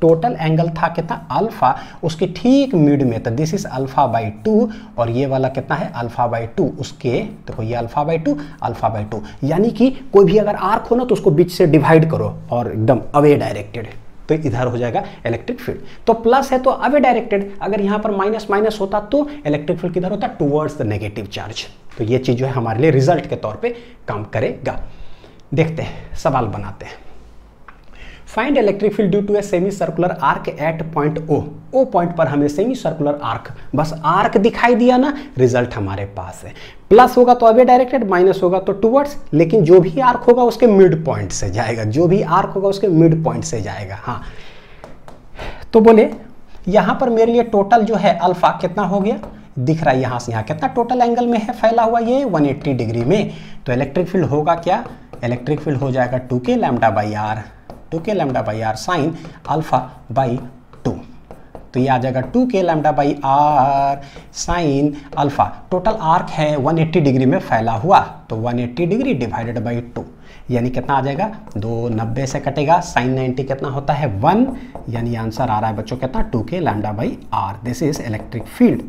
टोटल एंगल था कितना अल्फा, उसके ठीक मिड में, तो दिस इज अल्फा बाई 2, और ये वाला कितना है अल्फा बाई 2, उसके देखो ये अल्फा बाई 2 अल्फा बाई 2। यानी कि कोई भी अगर आर्क हो ना तो उसको बीच से डिवाइड करो और एकदम अवे डायरेक्टेड, तो इधर हो जाएगा इलेक्ट्रिक फील्ड। तो प्लस है तो अवे डायरेक्टेड, अगर यहाँ पर माइनस माइनस होता तो इलेक्ट्रिक फील्ड किधर होता, टुवर्ड्स द नेगेटिव चार्ज। तो ये चीज जो है हमारे लिए रिजल्ट के तौर पे काम करेगा। देखते हैं, सवाल बनाते हैं। Find electric field due to a semi circular arc at point O point पर हमें सेमी सर्कुलर आर्क, बस आर्क दिखाई दिया ना, रिजल्ट हमारे पास है। प्लस होगा तो अवे डायरेक्टेड, माइनस होगा तो टुवर्ड्स, लेकिन जो भी आर्क होगा उसके मिड पॉइंट से जाएगा, जो भी आर्क होगा उसके मिड पॉइंट से जाएगा। हाँ, तो बोले यहां पर मेरे लिए टोटल जो है अल्फा कितना हो गया, दिख रहा है यहां से यहाँ कितना टोटल एंगल में है फैला हुआ, ये 180 डिग्री में। तो इलेक्ट्रिक फील्ड होगा क्या, इलेक्ट्रिक फील्ड हो जाएगा 2k lambda by R, 2k lambda by R sine alpha by 2। तो ये आ जाएगा 2k lambda by R sine alpha, total arc है 180 डिग्री में फैला हुआ, तो 180 डिग्री डिवाइडेड बाई 2, यानी कितना आ जाएगा, 290 से कटेगा, साइन 90 कितना होता है 1, यानी आंसर आ रहा है बच्चों कितना 2k lambda by R. This is electric field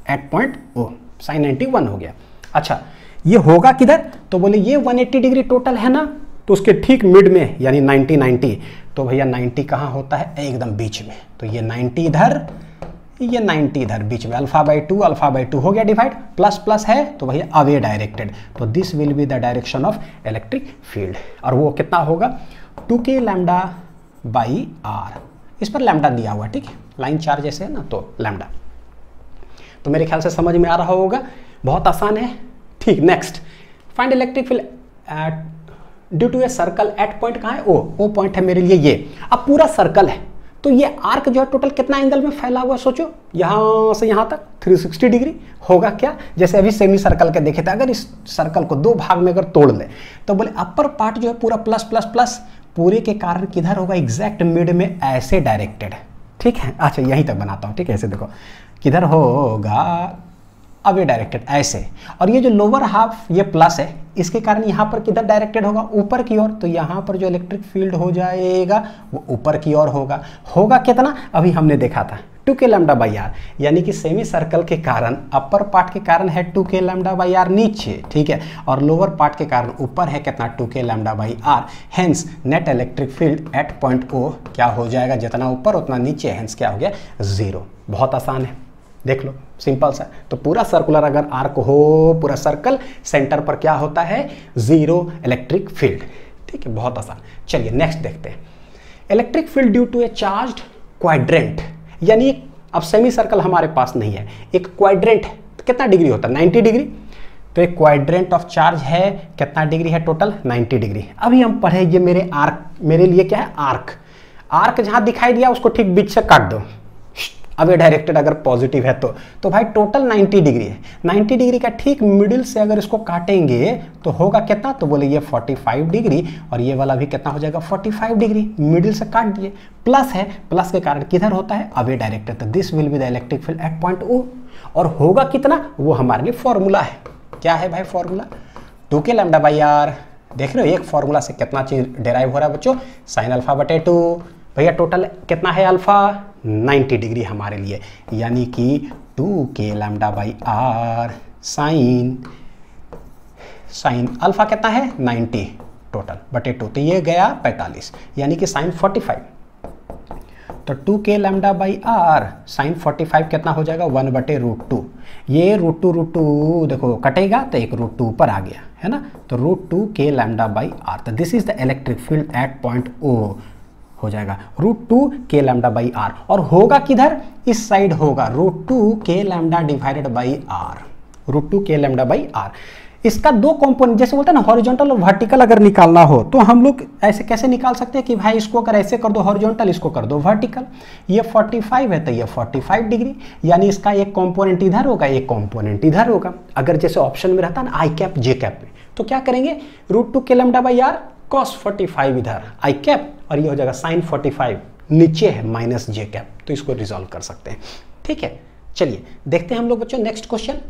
at point O, sine 90 1 हो गया। अच्छा, ये होगा किधर, तो बोले ये 180 डिग्री टोटल है ना, तो उसके ठीक मिड में यानी 90, तो भैया 90 कहाँ होता है, एकदम बीच में। तो ये 90 इधर, ये 90 इधर, बीच में अल्फा बाई 2 हो गया डिवाइड, प्लस प्लस है तो भैया अवे डायरेक्टेड, तो this will be the direction of electric field. और वो कितना होगा 2k लैम्डा बाई आर, इस पर लैम्डा दिया हुआ, ठीक है, लाइन चार्ज जैसे है ना, तो लैम्डा। तो मेरे ख्याल से समझ में आ रहा होगा, बहुत आसान है। ठीक, next, find electric field due to a circle at point कहाँ है, ओ पॉइंट है मेरे लिए ये। अब पूरा सर्कल है, तो ये आर्क जो है टोटल कितना एंगल में फैला हुआ है, सोचो यहाँ से यहाँ तक 360 डिग्री होगा क्या, जैसे अभी सेमी सर्कल के देखे थे। अगर इस सर्कल को दो भाग में अगर तोड़ ले तो बोले अपर पार्ट जो है पूरा प्लस प्लस प्लस, पूरे के कारण किधर होगा, एग्जैक्ट मिड में ऐसे डायरेक्टेड, ठीक है। अच्छा, यहीं तक बनाता हूँ, ठीक है, ऐसे देखो किधर होगा, अवे डायरेक्टेड ऐसे, और ये जो लोअर हाफ ये प्लस है, इसके कारण यहाँ पर किधर डायरेक्टेड होगा, ऊपर की ओर। तो यहाँ पर जो इलेक्ट्रिक फील्ड हो जाएगा वो ऊपर की ओर होगा कितना, अभी हमने देखा था 2k लैम्डा बाई आर, यानी कि सेमी सर्कल के कारण अपर पार्ट के कारण है 2k लैम्डा बाई आर नीचे, ठीक है, और लोअर पार्ट के कारण ऊपर है कितना 2k lambda by R. Hence net electric field at point O क्या हो जाएगा, जितना ऊपर उतना नीचे, हेंस क्या हो गया 0। बहुत आसान है, देख लो, सिंपल सा। तो पूरा सर्कुलर अगर आर्क हो, पूरा सर्कल, सेंटर पर क्या होता है 0 इलेक्ट्रिक फील्ड, ठीक है, बहुत आसान। चलिए नेक्स्ट देखते हैं, electric field due to a charged quadrant, यानी अब सेमी सर्कल हमारे पास नहीं है, एक क्वाड्रेंट कितना डिग्री होता है 90 डिग्री, तो एक क्वाड्रेंट ऑफ चार्ज है कितना डिग्री है टोटल 90 डिग्री। अभी हम पढ़े ये मेरे आर्क, मेरे लिए क्या है आर्क जहां दिखाई दिया उसको ठीक बीच से काट दो, अवे डायरेक्टेड अगर पॉजिटिव है तो भाई टोटल 90 डिग्री है, 90 डिग्री का ठीक मिडिल से अगर इसको काटेंगे तो होगा कितना, तो बोले ये 45 डिग्री, और ये वाला भी कितना हो जाएगा 45 डिग्री, मिडिल से काट दिए, प्लस है, प्लस के कारण किधर होता है अवे डायरेक्टेड। तो this will be the electric field at point O, और होगा कितना, वो हमारे लिए फॉर्मूला है। क्या है भाई formula, 2k lambda by are, देख रहे हो एक फॉर्मूला से कितना चीज डेराइव हो रहा है बच्चों, साइन अल्फा बटे 2, भैया टोटल कितना है अल्फा 90 डिग्री हमारे लिए, यानी कि 2k lambda by R sine alpha कितना है 90 टोटल बटे 2, तो ये गया 45, यानी कि साइन 45। तो 2k lambda by R sign 45 कितना हो जाएगा 1/√2। ये √2 देखो कटेगा तो एक √2 ऊपर आ गया है ना, तो √2k लैम्डा बाई आर। तो this is the electric field at point O हो जाएगा √2k लैम्डा बाई आर। और होगा किधर, इस साइड होगा √2k lambda divided by R, √2k lambda by R. इसका दो कंपोनेंट जैसे बोलते हैं ना हॉरिजॉन्टल और वर्टिकल अगर निकालना हो तो हम लोग ऐसे कैसे निकाल सकते हैं कि भाई इसको अगर ऐसे कर दो हॉरिजॉन्टल, इसको कर दो वर्टिकल। ये 45 है तो ये 45 डिग्री, यानी इसका एक कंपोनेंट इधर होगा एक कंपोनेंट इधर होगा। अगर जैसे ऑप्शन में रहता ना आई कैप जे कैप में, तो क्या करेंगे √2k lambda by are cos 45 इधर आई कैप, और ये हो जाएगा साइन 45 नीचे है माइनस जे कैप। तो इसको रिजॉल्व कर सकते हैं, ठीक है। चलिए देखते हैं हम लोग बच्चों नेक्स्ट क्वेश्चन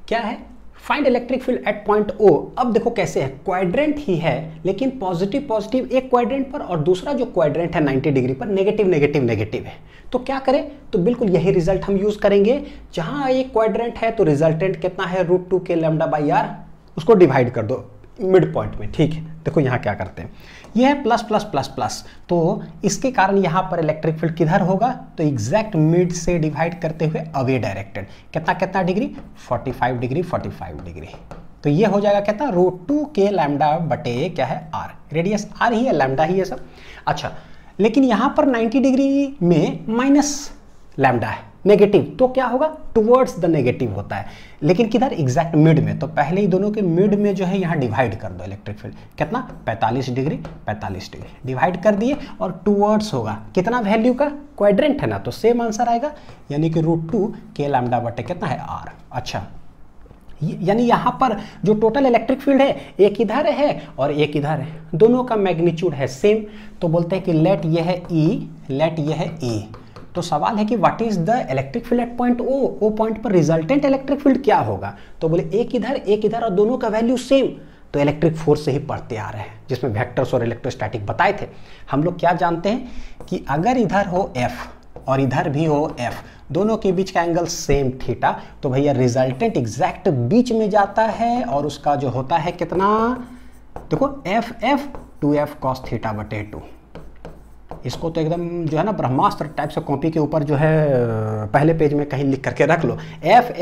क्या है। Find electric field at point O। अब देखो कैसे है, क्वाड्रेंट ही है लेकिन पॉजिटिव पॉजिटिव एक क्वाड्रेंट पर और दूसरा जो क्वाड्रेंट है 90 डिग्री पर नेगेटिव नेगेटिव नेगेटिव है। तो क्या करें, तो बिल्कुल यही रिजल्ट हम यूज करेंगे। जहां एक क्वाड्रेंट है तो रिजल्टेंट कितना है √2k लैम्डा बाई आर, उसको डिवाइड कर दो मिड पॉइंट में, ठीक है। देखो यहाँ क्या करते हैं, ये है प्लस प्लस प्लस प्लस, तो इसके कारण यहाँ पर इलेक्ट्रिक फील्ड किधर होगा, तो एग्जैक्ट मिड से डिवाइड करते हुए अवे डायरेक्टेड। कितना कितना डिग्री 45 डिग्री 45 डिग्री। तो ये हो जाएगा कितना √2k लैम्डा बटे क्या है आर, रेडियस आर ही है लैम्डा ही है सब। अच्छा लेकिन यहाँ पर 90 डिग्री में माइनस लैम्डा है नेगेटिव, तो क्या होगा टुवर्ड्स द नेगेटिव होता है, लेकिन किधर एग्जैक्ट मिड में। तो पहले ही दोनों के मिड में जो है यहाँ डिवाइड कर दो इलेक्ट्रिक फील्ड, कितना 45 डिग्री 45 डिग्री डिवाइड कर दिए, और टुवर्ड्स होगा कितना वैल्यू का, क्वाड्रेंट है ना तो सेम आंसर आएगा, यानी कि √2k लैम्डा बटे कितना है आर। अच्छा यानी यहाँ पर जो टोटल इलेक्ट्रिक फील्ड है एक इधर है और एक इधर है, दोनों का मैग्नीट्यूड है सेम। तो बोलते हैं कि लेट ये है E, लेट ये है E। तो सवाल है कि what is the electric field at point O point पर रिजल्टेंट इलेक्ट्रिक फील्ड क्या होगा। तो बोले एक इधर और दोनों का वैल्यू सेम, तो इलेक्ट्रिक फोर्स से ही पढ़ते आ रहे हैं जिसमें वेक्टर्स और इलेक्ट्रोस्टैटिक बताए थे। हम लोग क्या जानते हैं कि अगर इधर हो F और इधर भी हो F, दोनों के बीच का एंगल सेम थीटा, तो भैया रिजल्टेंट एग्जैक्ट बीच में जाता है और उसका जो होता है कितना, देखो F 2F cos थीटा बटे 2। इसको तो एकदम जो है ना ब्रह्मास्त्र टाइप से कॉपी के ऊपर जो है पहले पेज में कहीं लिख करके रख लो, F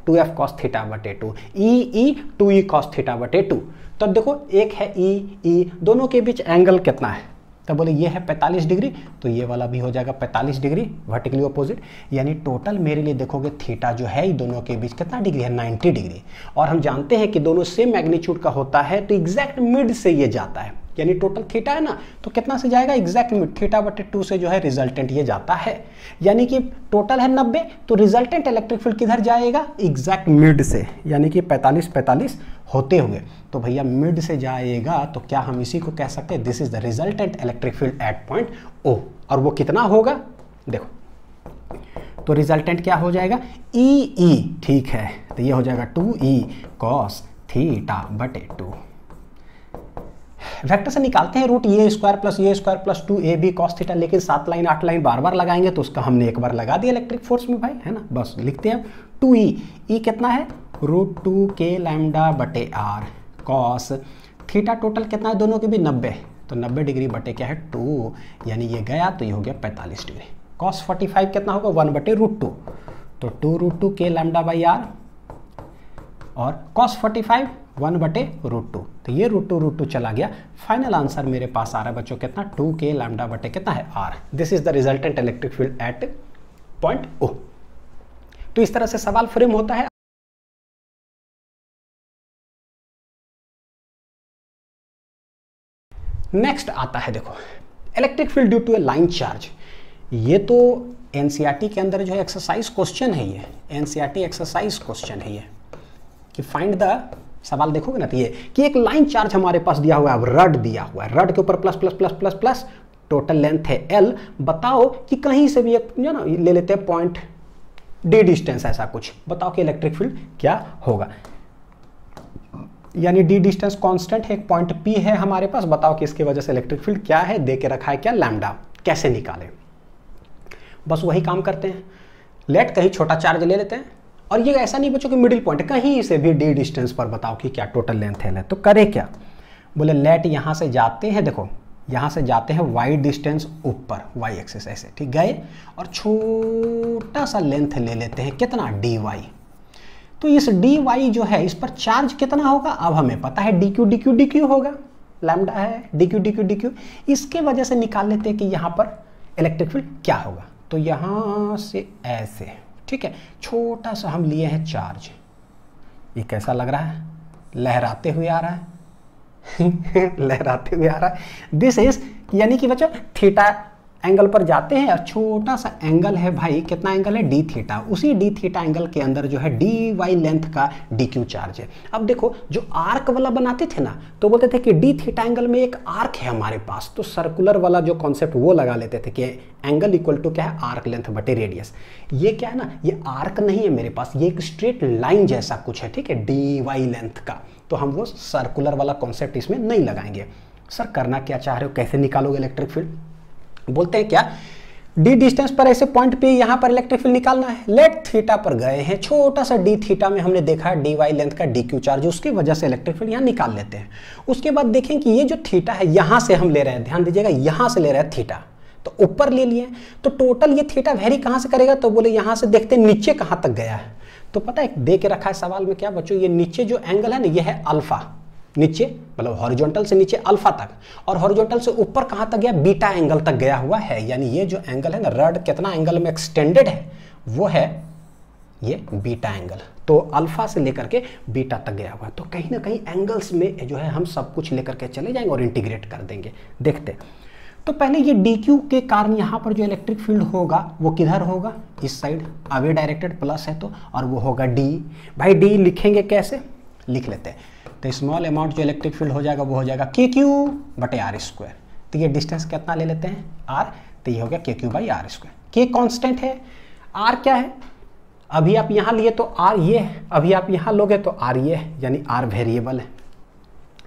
2F cos थीटा बटे 2, E 2E cos थीटा बटे 2। तो देखो एक है E, दोनों के बीच एंगल कितना है, तो बोले ये है 45 डिग्री, तो ये वाला भी हो जाएगा 45 डिग्री वर्टिकली अपोजिट, यानी टोटल मेरे लिए देखोगे थीटा जो है दोनों के बीच कितना डिग्री है 90 डिग्री। और हम जानते हैं कि दोनों सेम मैग्नीट्यूड का होता है, तो एग्जैक्ट मिड से ये जाता है, यानी टोटल थीटा है ना तो कितना से जाएगा एग्जैक्ट मिड, थीटा बटे 2 से जो है रिजल्टेंट ये जाता है, यानी कि टोटल है 90, तो रिजल्टेंट इलेक्ट्रिक फील्ड किधर जाएगा एग्जैक्ट मिड से, यानी कि 45 होते हुए, तो भैया मिड से जाएगा। तो क्या हम इसी को कह सकते हैं this is the resultant electric field at point O। और वो कितना होगा देखो, तो रिजल्टेंट क्या हो जाएगा E, ठीक है, तो ये हो जाएगा 2E cos थीटा बटे 2। वेक्टर से निकालते हैं √A² + 2AB cos थीटा, लेकिन 7 लाइन 8 लाइन बार बार लगाएंगे तो उसका हमने एक बार लगा दिया इलेक्ट्रिक फोर्स में भाई, है ना। बस लिखते हैं 2E कितना है √2k लैम्डा बटे आर cos थीटा, टोटल कितना है दोनों के भी 90, तो 90 डिग्री बटे क्या है 2, यानी ये गया तो ये हो गया 45 डिग्री। cos 45 कितना होगा 1/√2, तो 2√2k लैम्डा बाई आर, और cos 45 1/√2, तो ये √2 चला गया। फाइनल आंसर मेरे पास आ रहा है बच्चों कितना 2k लैम्डा बटे कितना है R. This is the resultant electric field at point O। तो इस तरह से सवाल फ्रेम होता है। नेक्स्ट आता है देखो electric field due to a line charge. ये तो एनसीईआरटी के अंदर जो है एक्सरसाइज क्वेश्चन है, ये एनसीईआरटी एक्सरसाइज क्वेश्चन है ये कि फाइंड द, सवाल देखोगे ना तो ये कि एक लाइन चार्ज हमारे पास दिया हुआ है, रड दिया हुआ है, रड के ऊपर plus plus plus plus plus, total length है L। बताओ कि कहीं से भी एक जो ना ले लेते हैं पॉइंट D डिस्टेंस, ऐसा कुछ बताओ कि इलेक्ट्रिक फील्ड क्या होगा। यानी D डिस्टेंस कांस्टेंट है, एक पॉइंट P है हमारे पास, बताओ कि इसकी वजह से इलेक्ट्रिक फील्ड क्या है, दे के रखा है क्या लैम्डा, कैसे निकालें। बस वही काम करते हैं, लेट कहीं छोटा चार्ज ले लेते हैं, और ये ऐसा नहीं बच्चों कि मिडिल पॉइंट, कहीं से भी D डिस्टेंस पर बताओ कि क्या टोटल लेंथ है। तो करे क्या, बोले लेट यहाँ से जाते हैं, देखो यहाँ से जाते हैं y डिस्टेंस ऊपर, y एक्सिस ऐसे, ठीक, गए और छोटा सा लेंथ ले लेते हैं, कितना, dy। तो इस dy जो है इस पर चार्ज कितना होगा, अब हमें पता है dq dq dq होगा, लैम्डा है dq dq dq, इसके वजह से निकाल लेते हैं कि यहाँ पर इलेक्ट्रिक फील्ड क्या होगा। तो यहाँ से ऐसे, ठीक है, छोटा सा हम लिए हैं चार्ज, ये कैसा लग रहा है, लहराते हुए आ रहा है लहराते हुए आ रहा है। दिस इज, यानी कि बच्चों थीटा एंगल पर जाते हैं और छोटा सा एंगल है भाई, कितना एंगल है, डी थीटा, उसी डी थीटा एंगल के अंदर जो है डी वाई लेंथ का डी क्यू चार्ज है। अब देखो जो आर्क वाला बनाते थे ना, तो बोलते थे कि डी थीटा एंगल में एक आर्क है हमारे पास, तो सर्कुलर वाला जो कॉन्सेप्ट वो लगा लेते थे कि एंगल इक्वल टू क्या है, आर्क लेंथ बटे रेडियस। ये क्या है ना, ये आर्क नहीं है मेरे पास, ये एक स्ट्रेट लाइन जैसा कुछ है, ठीक है, डी वाई लेंथ का, तो हम वो सर्कुलर वाला कॉन्सेप्ट इसमें नहीं लगाएंगे। सर करना क्या चाह रहे हो, कैसे निकालोगे इलेक्ट्रिक फील्ड, बोलते हैं क्या, डी डिस्टेंस पर ऐसे पॉइंट पे यहाँ पर इलेक्ट्रिक फील्ड निकालना है। लेट थीटा पर गए हैं, छोटा सा डी थीटा में हमने देखा डी वाई लेंथ का डी क्यू चार्ज, उसकी वजह से इलेक्ट्रिक फील्ड यहाँ निकाल लेते हैं। उसके बाद देखें कि ये जो थीटा है यहाँ से हम ले रहे हैं, ध्यान दीजिएगा यहाँ से ले रहे हैं थीटा, तो ऊपर ले लिए, तो टोटल ये थीटा वेरी कहाँ से करेगा, तो बोले यहाँ से देखते हैं नीचे कहाँ तक गया है। तो पता है दे के रखा है सवाल में क्या बच्चों, ये नीचे जो एंगल है ना ये है अल्फा, नीचे मतलब हॉरिजॉन्टल से नीचे अल्फा तक, और हॉरिजॉन्टल से ऊपर कहां तक गया, बीटा एंगल तक गया हुआ है। यानी ये जो एंगल है ना, रड कितना एंगल में एक्सटेंडेड है, वो है ये बीटा एंगल, तो अल्फा से लेकर के बीटा तक गया हुआ है। तो कहीं ना कहीं एंगल्स में जो है हम सब कुछ लेकर के चले जाएंगे और इंटीग्रेट कर देंगे। देखते तो पहले ये डी क्यू के कारण यहाँ पर जो इलेक्ट्रिक फील्ड होगा वो किधर होगा, इस साइड, अवे डायरेक्टेड प्लस है तो, और वो होगा डी। भाई डी लिखेंगे कैसे, लिख लेते हैं, तो स्मॉल अमाउंट जो इलेक्ट्रिक फील्ड हो जाएगा वो हो जाएगा के क्यू बटे आर स्क्वायर। तो ये डिस्टेंस कितना ले लेते हैं, आर, तो ये हो गया के क्यू बाई आर स्क्वायर। के कांस्टेंट है, आर क्या है, अभी आप यहाँ लिए तो आर ये है, अभी आप यहाँ लोगे तो आर ये है, यानी आर वेरिएबल है।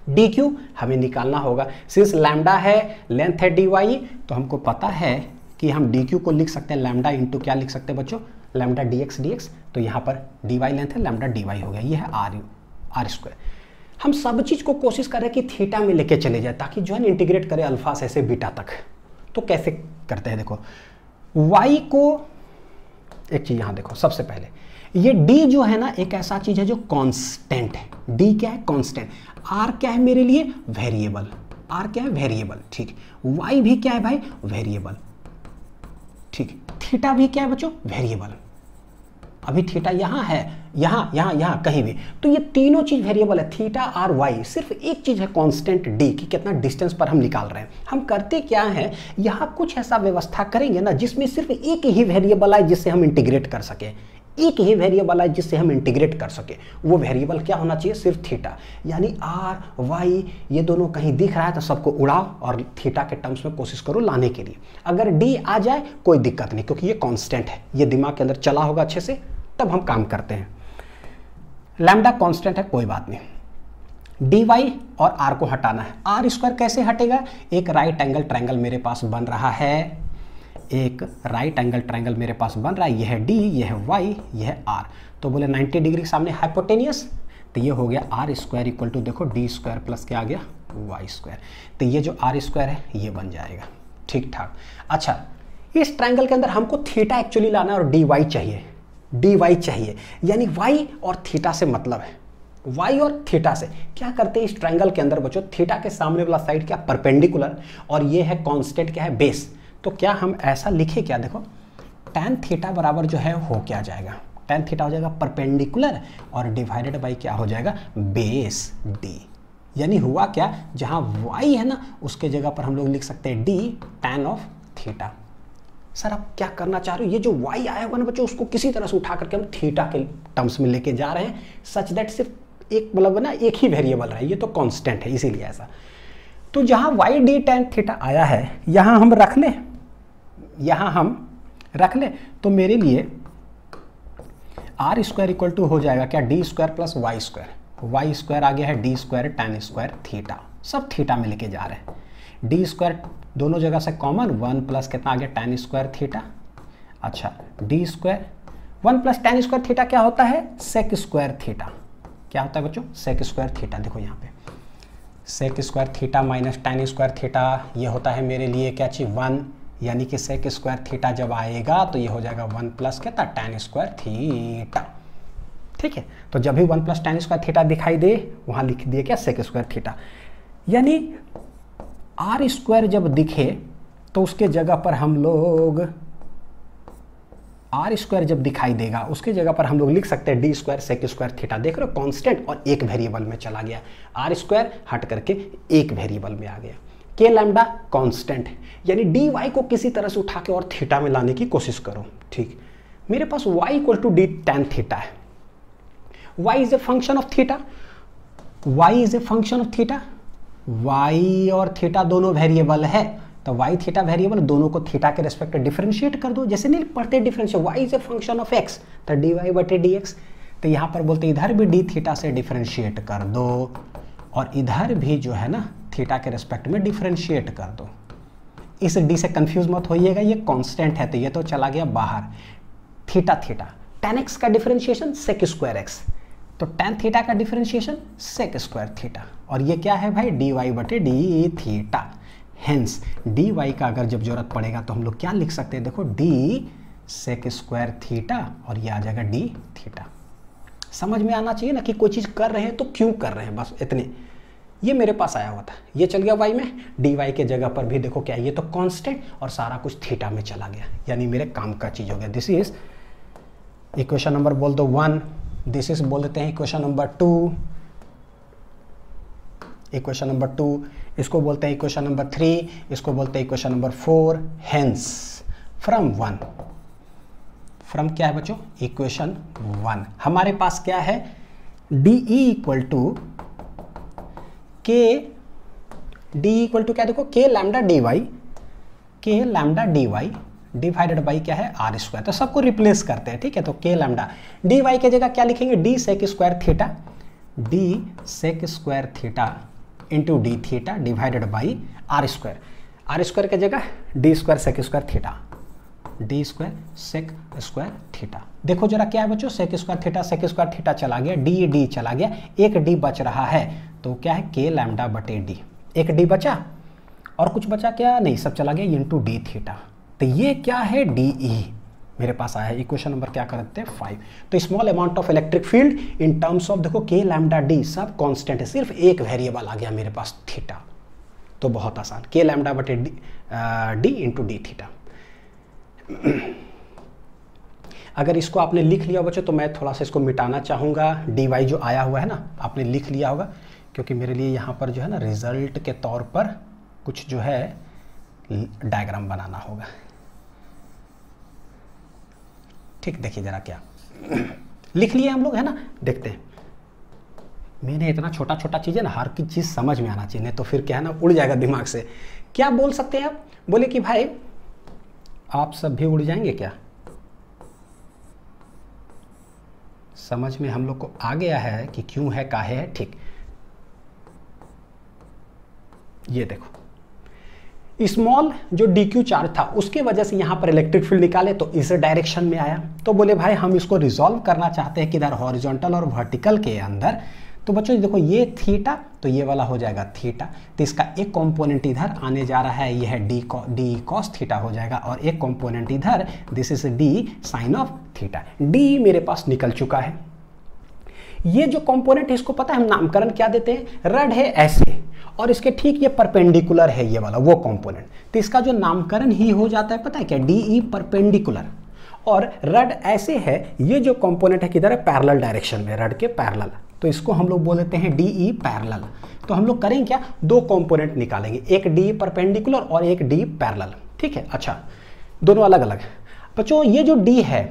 डी क्यू हमें निकालना होगा, सिंस लैम्डा है, लेंथ है डी वाई, तो हमको पता है कि हम डी क्यू को लिख सकते हैं लैम्डा इंटू क्या लिख सकते हैं बच्चों, lambda D x D x, तो यहाँ पर डी वाई लेंथ है, लैम्डा डी वाई हो गया, ये है आर स्क्वायर। हम सब चीज़ को कोशिश कर रहे हैं कि थीटा में लेके चले जाए, ताकि जो है इंटीग्रेट करें अल्फा से ऐसे बीटा तक। तो कैसे करते हैं, देखो y को, एक चीज़ यहाँ देखो, सबसे पहले ये d जो है ना एक ऐसा चीज़ है जो कांस्टेंट है। d क्या है, कांस्टेंट। r क्या है मेरे लिए, वेरिएबल। r क्या है, वेरिएबल, ठीक। y भी क्या है भाई, वेरिएबल, ठीक। थीटा भी क्या है बच्चों, वेरिएबल। अभी थीटा यहाँ है, यहाँ कहीं भी, तो ये तीनों चीज वेरिएबल है, थीटा आर वाई। सिर्फ एक चीज है कांस्टेंट डी, कि कितना डिस्टेंस पर हम निकाल रहे हैं। हम करते क्या है, यहाँ कुछ ऐसा व्यवस्था करेंगे ना जिसमें सिर्फ एक ही वेरिएबल आए जिससे हम इंटीग्रेट कर सके, एक ही वेरिएबल आए जिससे हम इंटीग्रेट कर सके। वो वेरिएबल क्या होना चाहिए, सिर्फ थीटा। यानी आर वाई ये दोनों कहीं दिख रहा है तो सबको उड़ाओ और थीटा के टर्म्स में कोशिश करो लाने के लिए। अगर डी आ जाए कोई दिक्कत नहीं, क्योंकि ये कांस्टेंट है, ये दिमाग के अंदर चला होगा अच्छे से, तब हम काम करते हैं। लैम्डा कांस्टेंट है, कोई बात नहीं। डी वाई और आर को हटाना है। आर स्क्वायर कैसे हटेगा, एक राइट एंगल ट्रायंगल मेरे पास बन रहा है, एक राइट एंगल ट्रायंगल मेरे पास बन रहा है, यह है डी, यह है वाई, यह है आर। तो बोले 90 डिग्री सामने हाइपोटेनियस, तो ये हो गया आर स्क्वायर इक्वल टू, देखो डी स्क्वायर प्लस क्या आ गया, वाई स्क्वायर। तो ये जो आर स्क्वायर है ये बन जाएगा, ठीक ठाक। अच्छा, इस ट्रायंगल के अंदर हमको थीटा एक्चुअली लाना है और डी वाई चाहिए, डी वाई चाहिए, यानी वाई और थीटा से मतलब है, वाई और थीटा से। क्या करते हैं इस ट्रायंगल के अंदर बच्चों, थीटा के सामने वाला साइड क्या, परपेंडिकुलर, और ये है कांस्टेंट क्या है, बेस। तो क्या हम ऐसा लिखे क्या, देखो tan थीटा बराबर जो है हो क्या जाएगा, tan थीटा हो जाएगा परपेंडिकुलर और डिवाइडेड बाई क्या हो जाएगा, बेस डी। यानी हुआ क्या, जहां y है ना उसके जगह पर हम लोग लिख सकते हैं d tan of theta. Sir आप क्या करना चाह रहे हो, ये जो y आया हुआ ना बच्चों उसको किसी तरह से उठा करके हम थीटा के टर्म्स में लेके जा रहे हैं, सच दैट सिर्फ एक मतलब ना एक ही वेरिएबल रहा है, ये तो कांस्टेंट है इसीलिए ऐसा। तो जहां y d tan थीटा आया है यहां हम रख ले, यहां हम रख ले, तो मेरे लिए आर स्क्वायर इक्वल टू हो जाएगा क्या, D square plus Y square. Y square आ गया है D square tan square theta, सब थीटा में लेके जा रहे हैं। डी स्क्वायर दोनों जगह से कॉमन, 1 प्लस कितना आ गया tan स्क्वायर थीटा। अच्छा, D square 1 plus tan square theta क्या होता है, सेक स्क्वायर थीटा। क्या होता है बच्चों, सेक स्क्वायर थीटा। देखो यहाँ पे sec square theta minus tan square theta, ये होता है मेरे लिए क्या चीज 1, यानी कि सेक स्क्वायर थीटा जब आएगा तो ये हो जाएगा 1 प्लस क्या था tan स्क्वायर थीटा। ठीक है, तो जब भी 1 प्लस tan स्क्वायर थीटा दिखाई दे वहां लिख दिए क्या सेक स्क्वायर थीटा, यानी आर स्क्वायर जब दिखे तो उसके जगह पर हम लोग आर स्क्वायर जब दिखाई देगा उसके जगह पर हम लोग लिख सकते हैं D square sec square theta. देख रहे हो कांस्टेंट और एक वेरिएबल में चला गया, आर स्क्वायर हट करके एक वेरिएबल में आ गया। के लैम्डा कांस्टेंट, यानी डी वाई को किसी तरह से उठा के और थीटा में लाने की कोशिश करो। ठीक, मेरे पास y equal to D tan theta है, y is a function of theta, y is a function of theta, y और थीटा दोनों वेरिएबल है, तो y थीटा वेरिएबल दोनों को थीटा के रेस्पेक्ट डिफरेंशिएट कर दो, जैसे नहीं पढ़ते differentiate, y is a function of x तो dy बटे dx, तो यहाँ पर बोलते इधर भी d थीटा से डिफरेंशिएट कर दो और इधर भी जो है ना थीटा के रेस्पेक्ट में डिफरेंशिएट कर दो। इस d से कंफ्यूज मत होइएगा, ये कांस्टेंट है तो ये तो चला गया बाहर। थीटा थीटा tan x का डिफरेंशिएशन सेक स्क्वायर x, तो tan थीटा का डिफरेंशिएशन सेक स्क्वायर थीटा, और ये क्या है भाई dy बटे डी थीटा। हेंस dy का अगर जब जरूरत पड़ेगा तो हम लोग क्या लिख सकते हैं, देखो d सेक स्क्वायर थीटा और ये आ जाएगा d थीटा। समझ में आना चाहिए ना कि कोई चीज़ कर रहे हैं तो क्यों कर रहे हैं, बस इतने। ये मेरे पास आया हुआ था, ये चल गया y में, dy के जगह पर भी देखो क्या, ये तो कांस्टेंट और सारा कुछ थीटा में चला गया, यानी मेरे काम का चीज़ हो गया। दिस इज इक्वेशन नंबर बोल दो 1, दिस इज बोल देते हैं इक्वेशन नंबर 2, इक्वेशन नंबर 2, इसको बोलते हैं इक्वेशन नंबर 3, इसको बोलते हैं equation number 4। Hence from 1, from क्या है बच्चों, इक्वेशन 1 हमारे पास क्या है, D equal to K, D equal to क्या, देखो K lambda D Y, K lambda D Y divided by क्या है आर स्क्वायर, तो सबको रिप्लेस करते हैं। ठीक है, तो के लैम्डा डी वाई के जगह क्या लिखेंगे, D sec square theta, D sec square theta into D theta divided by are square, R square के जगह D square sec square theta, D square sec square theta. देखो जरा क्या है बच्चों, सेक स्क्वायर थीटा चला गया, डी चला गया, एक डी बच रहा है, तो क्या है के लैम्डा बटे डी, एक डी बचा और कुछ बचा क्या, नहीं सब चला गया इंटू डी थीटा। तो ये क्या है डी ई मेरे पास आया है, इक्वेशन नंबर क्या करते हैं 5। तो small amount of electric field in terms of देखो के लैम्डा डी सब कांस्टेंट है, सिर्फ एक वेरिएबल आ गया मेरे पास थीटा, तो बहुत आसान, के लैम्डा बटे डी इंटू डी थीटा। अगर इसको आपने लिख लिया बच्चों तो मैं थोड़ा सा इसको मिटाना चाहूँगा, डी वाई जो आया हुआ है ना आपने लिख लिया होगा, क्योंकि मेरे लिए यहाँ पर जो है ना रिजल्ट के तौर पर कुछ जो है डायग्राम बनाना होगा। ठीक, देखिए जरा क्या लिख लिए हम लोग है ना, देखते हैं। मैंने इतना छोटा छोटा चीज़ है ना, हर की चीज़ समझ में आना चाहिए, नहीं तो फिर क्या है ना उड़ जाएगा दिमाग से। क्या बोल सकते हैं आप, बोले कि भाई आप सब भी उड़ जाएंगे क्या, समझ में हम लोग को आ गया है कि क्यों है काहे है। ठीक, ये देखो स्मॉल जो DQ चार्ज था उसके वजह से यहाँ पर इलेक्ट्रिक फील्ड निकाले तो इस डायरेक्शन में आया, तो बोले भाई हम इसको रिजॉल्व करना चाहते हैं कि इधर हॉरिजॉन्टल और वर्टिकल के अंदर। तो बच्चों देखो ये थीटा तो ये वाला हो जाएगा थीटा, तो इसका एक कंपोनेंट इधर आने जा रहा है, ये है डी कॉस थीटा हो जाएगा, और एक कंपोनेंट इधर this is D sine of theta. D मेरे पास निकल चुका है। ये जो कंपोनेंट है इसको पता है हम नामकरण क्या देते हैं, रड है ऐसे और इसके ठीक ये परपेंडिकुलर है ये वाला वो कंपोनेंट, तो इसका जो नामकरण ही हो जाता है पता है क्या, डी परपेंडिकुलर। और रड ऐसे है, ये जो कंपोनेंट है किधर है, पैरेलल डायरेक्शन में, रड के पैरेलल, तो इसको हम लोग बोल देते हैं डी पैरेलल। तो हम लोग करेंगे क्या, दो कंपोनेंट निकालेंगे, एक डी परपेंडिकुलर और एक डी पैरेलल। ठीक है, अच्छा दोनों अलग अलग। बच्चों ये जो डी है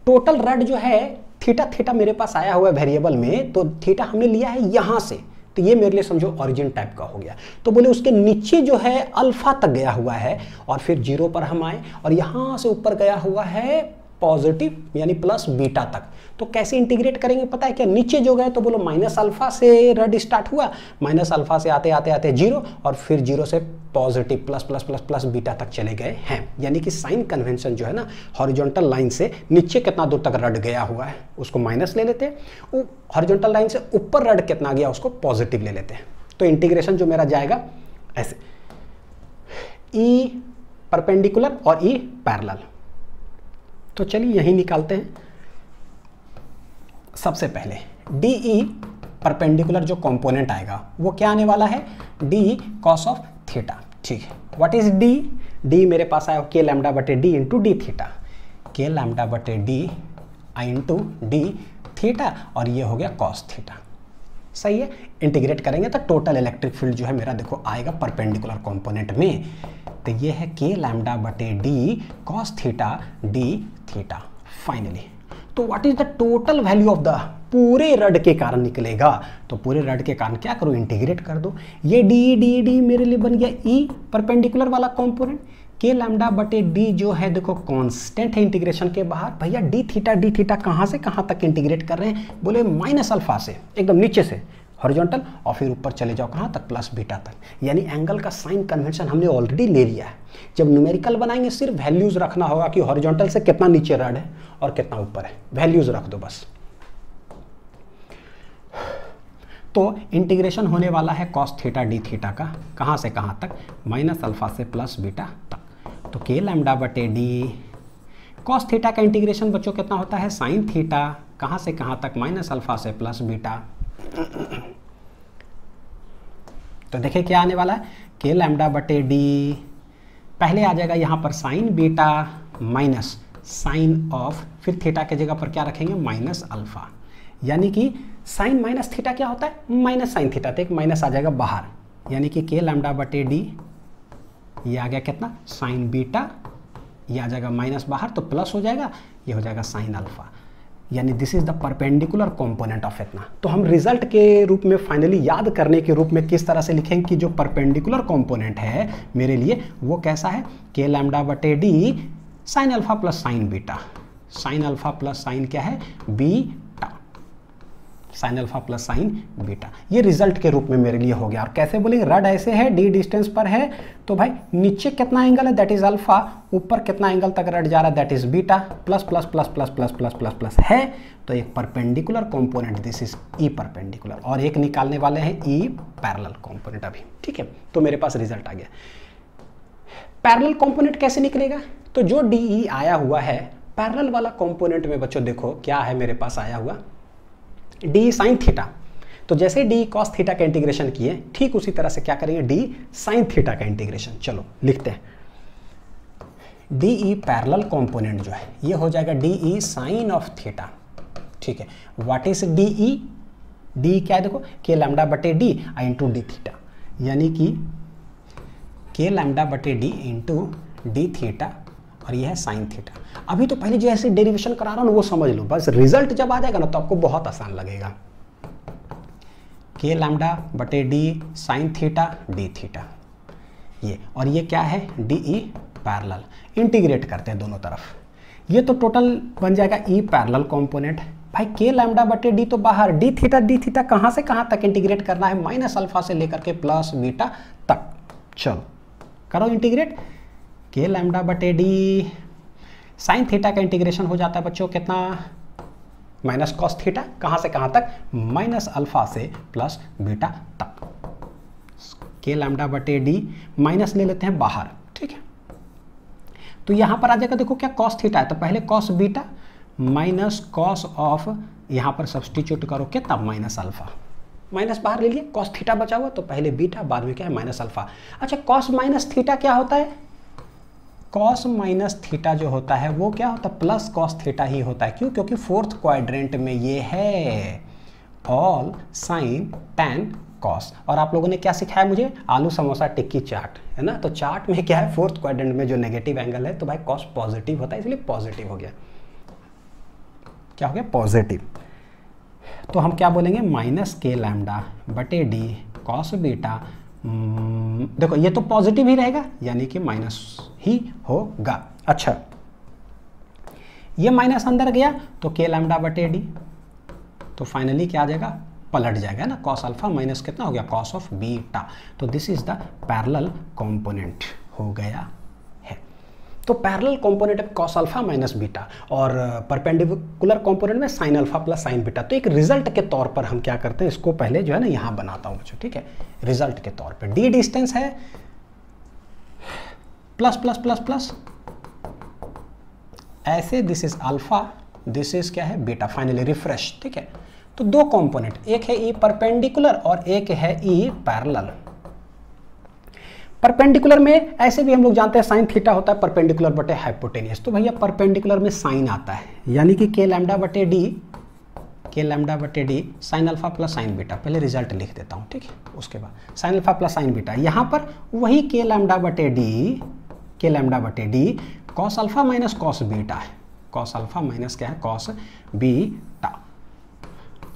टोटल रड जो है थीटा मेरे पास आया हुआ है वेरिएबल में, तो थीटा हमने लिया है यहां से, तो ये मेरे लिए समझो ओरिजिन टाइप का हो गया। तो बोले उसके नीचे जो है अल्फा तक गया हुआ है और फिर 0 पर हम आए और यहां से ऊपर गया हुआ है पॉजिटिव यानी प्लस बीटा तक। तो कैसे इंटीग्रेट करेंगे पता है क्या, नीचे जो गए तो बोलो माइनस अल्फा से रड स्टार्ट हुआ, माइनस अल्फा से आते आते आते 0 और फिर 0 से positive plus plus plus plus beta तक चले गए हैं। यानी कि साइन कन्वेंशन जो है ना, हॉरिजॉन्टल लाइन से नीचे कितना दूर तक रड गया हुआ है उसको माइनस ले लेते हैं, हॉरिजॉन्टल लाइन से ऊपर रड कितना गया उसको पॉजिटिव ले लेते हैं। तो इंटीग्रेशन जो मेरा जाएगा ऐसे, ई परपेंडिकुलर और ई पैरेलल। तो चलिए यही निकालते हैं। सबसे पहले डी ई परपेंडिकुलर जो कंपोनेंट आएगा वो क्या आने वाला है, डी कॉस ऑफ थीटा। ठीक है, व्हाट इज डी, डी मेरे पास आया के लैम्डा बटे डी इंटू डी थीटा, के लैम्डा बटे डी इंटू डी थीटा, और ये हो गया कॉस थीटा। सही है, इंटीग्रेट करेंगे तो टोटल इलेक्ट्रिक फील्ड जो है मेरा देखो आएगा परपेंडिकुलर कंपोनेंट में, तो ये है के लैम्डा बटे D cos theta D theta. Finally तो what is the total value of the, पूरे रड के कारण निकलेगा, तो पूरे रड के कारण क्या करो, इंटीग्रेट कर दो। ये डी मेरे लिए बन गया ई परपेंडिकुलर वाला कंपोनेंट, के लैम्डा बटे डी जो है देखो कांस्टेंट है इंटीग्रेशन के बाहर। भैया डी थीटा कहाँ से कहाँ तक इंटीग्रेट कर रहे हैं, बोले माइनस अल्फा से, एकदम नीचे से हॉरिजॉन्टल, और फिर ऊपर चले जाओ कहाँ तक, प्लस बीटा तक। यानी एंगल का साइन कन्वेंशन हमने ऑलरेडी ले लिया है। जब न्यूमेरिकल बनाएंगे सिर्फ वैल्यूज रखना होगा कि हॉरिजॉन्टल से कितना नीचे रड है और कितना ऊपर है, वैल्यूज रख दो बस। तो इंटीग्रेशन होने वाला है कॉस थीटा डी थीटा का, कहाँ से कहाँ तक, माइनस अल्फा से प्लस बीटा तक। तो के लैम्डा बटे डी कॉस थीटा का इंटीग्रेशन बच्चों कितना होता है, साइन थीटा, कहाँ से कहाँ तक, माइनस अल्फा से प्लस बीटा। तो देखिए क्या आने वाला है, के लैम्डा बटे डी पहले आ जाएगा यहाँ पर sine beta minus sine of, फिर थीटा के जगह पर क्या रखेंगे, माइनस अल्फा। यानी कि साइन माइनस थीटा क्या होता है, माइनस साइन थीटा, तो एक माइनस आ जाएगा बाहर, यानी कि के लैम्डा बटे डी ये आ गया कितना, साइन बीटा, ये आ जाएगा माइनस बाहर तो प्लस हो जाएगा, ये हो जाएगा साइन अल्फा। यानी this is the perpendicular component of इतना। तो हम रिजल्ट के रूप में फाइनली याद करने के रूप में किस तरह से लिखेंगे कि जो परपेंडिकुलर कंपोनेंट है मेरे लिए वो कैसा है, के लैम्डा बटे D sign alpha plus sine beta, sine alpha plus sign क्या है, beta, sine alpha plus sine beta. ये रिजल्ट के रूप में मेरे लिए हो गया। और कैसे बोलेंगे, रड ऐसे है, डी डिस्टेंस पर है, तो भाई नीचे कितना एंगल है, दैट इज अल्फा, ऊपर कितना एंगल तक रड जा रहा है, that is beta, plus plus plus plus plus plus plus plus है। तो एक perpendicular component, this is E perpendicular, और एक निकालने वाले हैं ई पैरेलल कंपोनेंट अभी। ठीक है, तो मेरे पास रिजल्ट आ गया। पैरेलल कंपोनेंट कैसे निकलेगा, तो जो डी ई आया हुआ है पैरेलल वाला कंपोनेंट में बच्चों देखो क्या है मेरे पास आया हुआ, डी साइन थीटा। तो जैसे डी कॉस थीटा का इंटीग्रेशन किए ठीक उसी तरह से क्या करेंगे, डी साइन थीटा का इंटीग्रेशन। चलो लिखते हैं, डी ई पैरेलल कंपोनेंट जो है ये हो जाएगा D E sine of theta. ठीक है, what is D E, D क्या है देखो, के लैम्डा बटे डी इंटू डी थीटा, यानी कि के लैम्डा बटे डी इंटू डी थीटा, और ये है साइन थीटा। अभी तो पहले जो ऐसे डेरिवेशन करा रहा हूं वो समझ लो, बस रिजल्ट जब आ जाएगा ना तो आपको बहुत आसान लगेगा। के लैम्डा बटे D sine theta D theta, ये और ये क्या है, डी ई पैरेलल। इंटीग्रेट करते हैं दोनों तरफ, ये तो टोटल बन जाएगा ई पैरेलल कंपोनेंट। भाई के लैम्डा बटे डी तो बाहर, डी थीटा कहाँ से कहाँ तक इंटीग्रेट करना है, माइनस अल्फा से लेकर के प्लस बीटा तक। चलो करो इंटीग्रेट, के लैम्डा बटे डी साइन थीटा का इंटीग्रेशन हो जाता है बच्चों कितना, माइनस कॉस थीटा, कहाँ से कहाँ तक, माइनस अल्फा से प्लस बीटा तक। के लैम्डा बटे डी माइनस ले लेते हैं बाहर। ठीक है, तो यहाँ पर आ जाएगा देखो क्या, कॉस थीटा है तो पहले cos beta minus cos of, यहाँ पर सब्सटीट्यूट करो कितना, माइनस अल्फा, माइनस बाहर ले लिए, कॉस थीटा बचा हुआ तो पहले बीटा बाद में क्या है माइनस अल्फा। अच्छा कॉस माइनस थीटा क्या होता है, कॉस माइनस थीटा जो होता है वो क्या होता है, प्लस कॉस थीटा ही होता है। क्यों, क्योंकि फोर्थ क्वाड्रेंट में ये है ऑल साइन टैन कॉस। और आप लोगों ने क्या सिखाया मुझे, आलू समोसा टिक्की चाट, है ना। तो चार्ट में क्या है, फोर्थ क्वाड्रेंट में जो नेगेटिव एंगल है तो भाई कॉस पॉजिटिव होता है, इसलिए पॉजिटिव हो गया। क्या हो गया, पॉजिटिव। तो हम क्या बोलेंगे, माइनस के लैम्डा बटे डी कॉस बीटा, देखो ये तो पॉजिटिव ही रहेगा यानी कि माइनस ही होगा। अच्छा ये माइनस अंदर गया तो के लैम्डा बटे डी, तो फाइनली क्या आ जाएगा, पलट जाएगा ना, कॉस अल्फा माइनस कितना हो गया, कॉस ऑफ बीटा। तो this is the parallel component हो गया है। तो पैरेलल कंपोनेंट में कॉस अल्फा माइनस बीटा और परपेंडिकुलर कंपोनेंट में sign alpha plus sine beta. तो एक रिजल्ट के तौर पर हम क्या करते हैं, इसको पहले जो है ना यहाँ बनाता हूँ बच्चों, ठीक है। रिजल्ट के तौर पे डी डिस्टेंस है प्लस प्लस प्लस प्लस ऐसे, this is alpha, this is क्या है बीटा, फाइनली रिफ्रेश, ठीक है। तो दो कंपोनेंट, एक है ई परपेंडिकुलर और एक है ई पैरेलल। परपेंडिकुलर में ऐसे भी हम लोग जानते हैं साइन थीटा होता है परपेंडिकुलर बटे हाइपोटेनियस। तो भैया परपेंडिकुलर में साइन आता है, यानी कि के लैम्डा बटे D sign alpha plus sine beta. पहले रिजल्ट लिख देता हूँ, ठीक है, उसके बाद sign alpha plus sine beta. यहाँ पर वही के लैम्डा बटे D cos alpha minus cos beta है, कॉस अल्फा माइनस क्या है कॉस बीटा।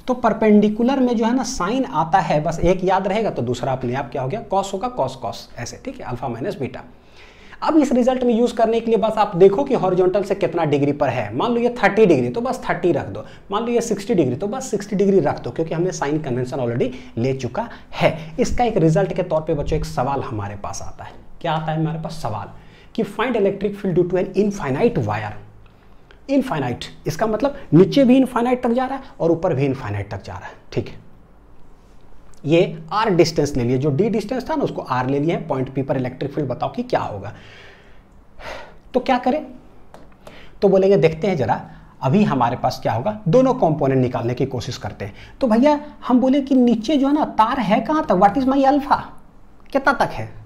तो परपेंडिकुलर में जो है ना साइन आता है, बस एक याद रहेगा तो दूसरा अपने आप क्या हो गया कॉस होगा, कॉस कॉस ऐसे, ठीक है, अल्फा माइनस बीटा। अब इस रिजल्ट में यूज करने के लिए बस आप देखो कि हॉरिजॉन्टल से कितना डिग्री पर है। मान लो ये 30 डिग्री तो बस 30 रख दो, मान लो ये 60 डिग्री तो बस 60 डिग्री रख दो, क्योंकि हमने साइन कन्वेंशन ऑलरेडी ले चुका है। इसका एक रिजल्ट के तौर पे बच्चों एक सवाल हमारे पास आता है। क्या आता है हमारे पास सवाल कि find electric field due to an infinite wire. Infinite इसका मतलब नीचे भी इनफाइनाइट तक जा रहा है और ऊपर भी इनफाइनाइट तक जा रहा है, ठीक है। ये आर डिस्टेंस ले लिए, जो डी डिस्टेंस था ना उसको आर ले लिए, पॉइंट पी पर इलेक्ट्रिक फील्ड बताओ कि क्या होगा। तो क्या करें, तो बोलेंगे देखते हैं जरा, अभी हमारे पास क्या होगा, दोनों कंपोनेंट निकालने की कोशिश करते हैं। तो भैया हम बोले कि नीचे जो है ना तार है कहां तक, व्हाट इज माई अल्फा, कितना तक है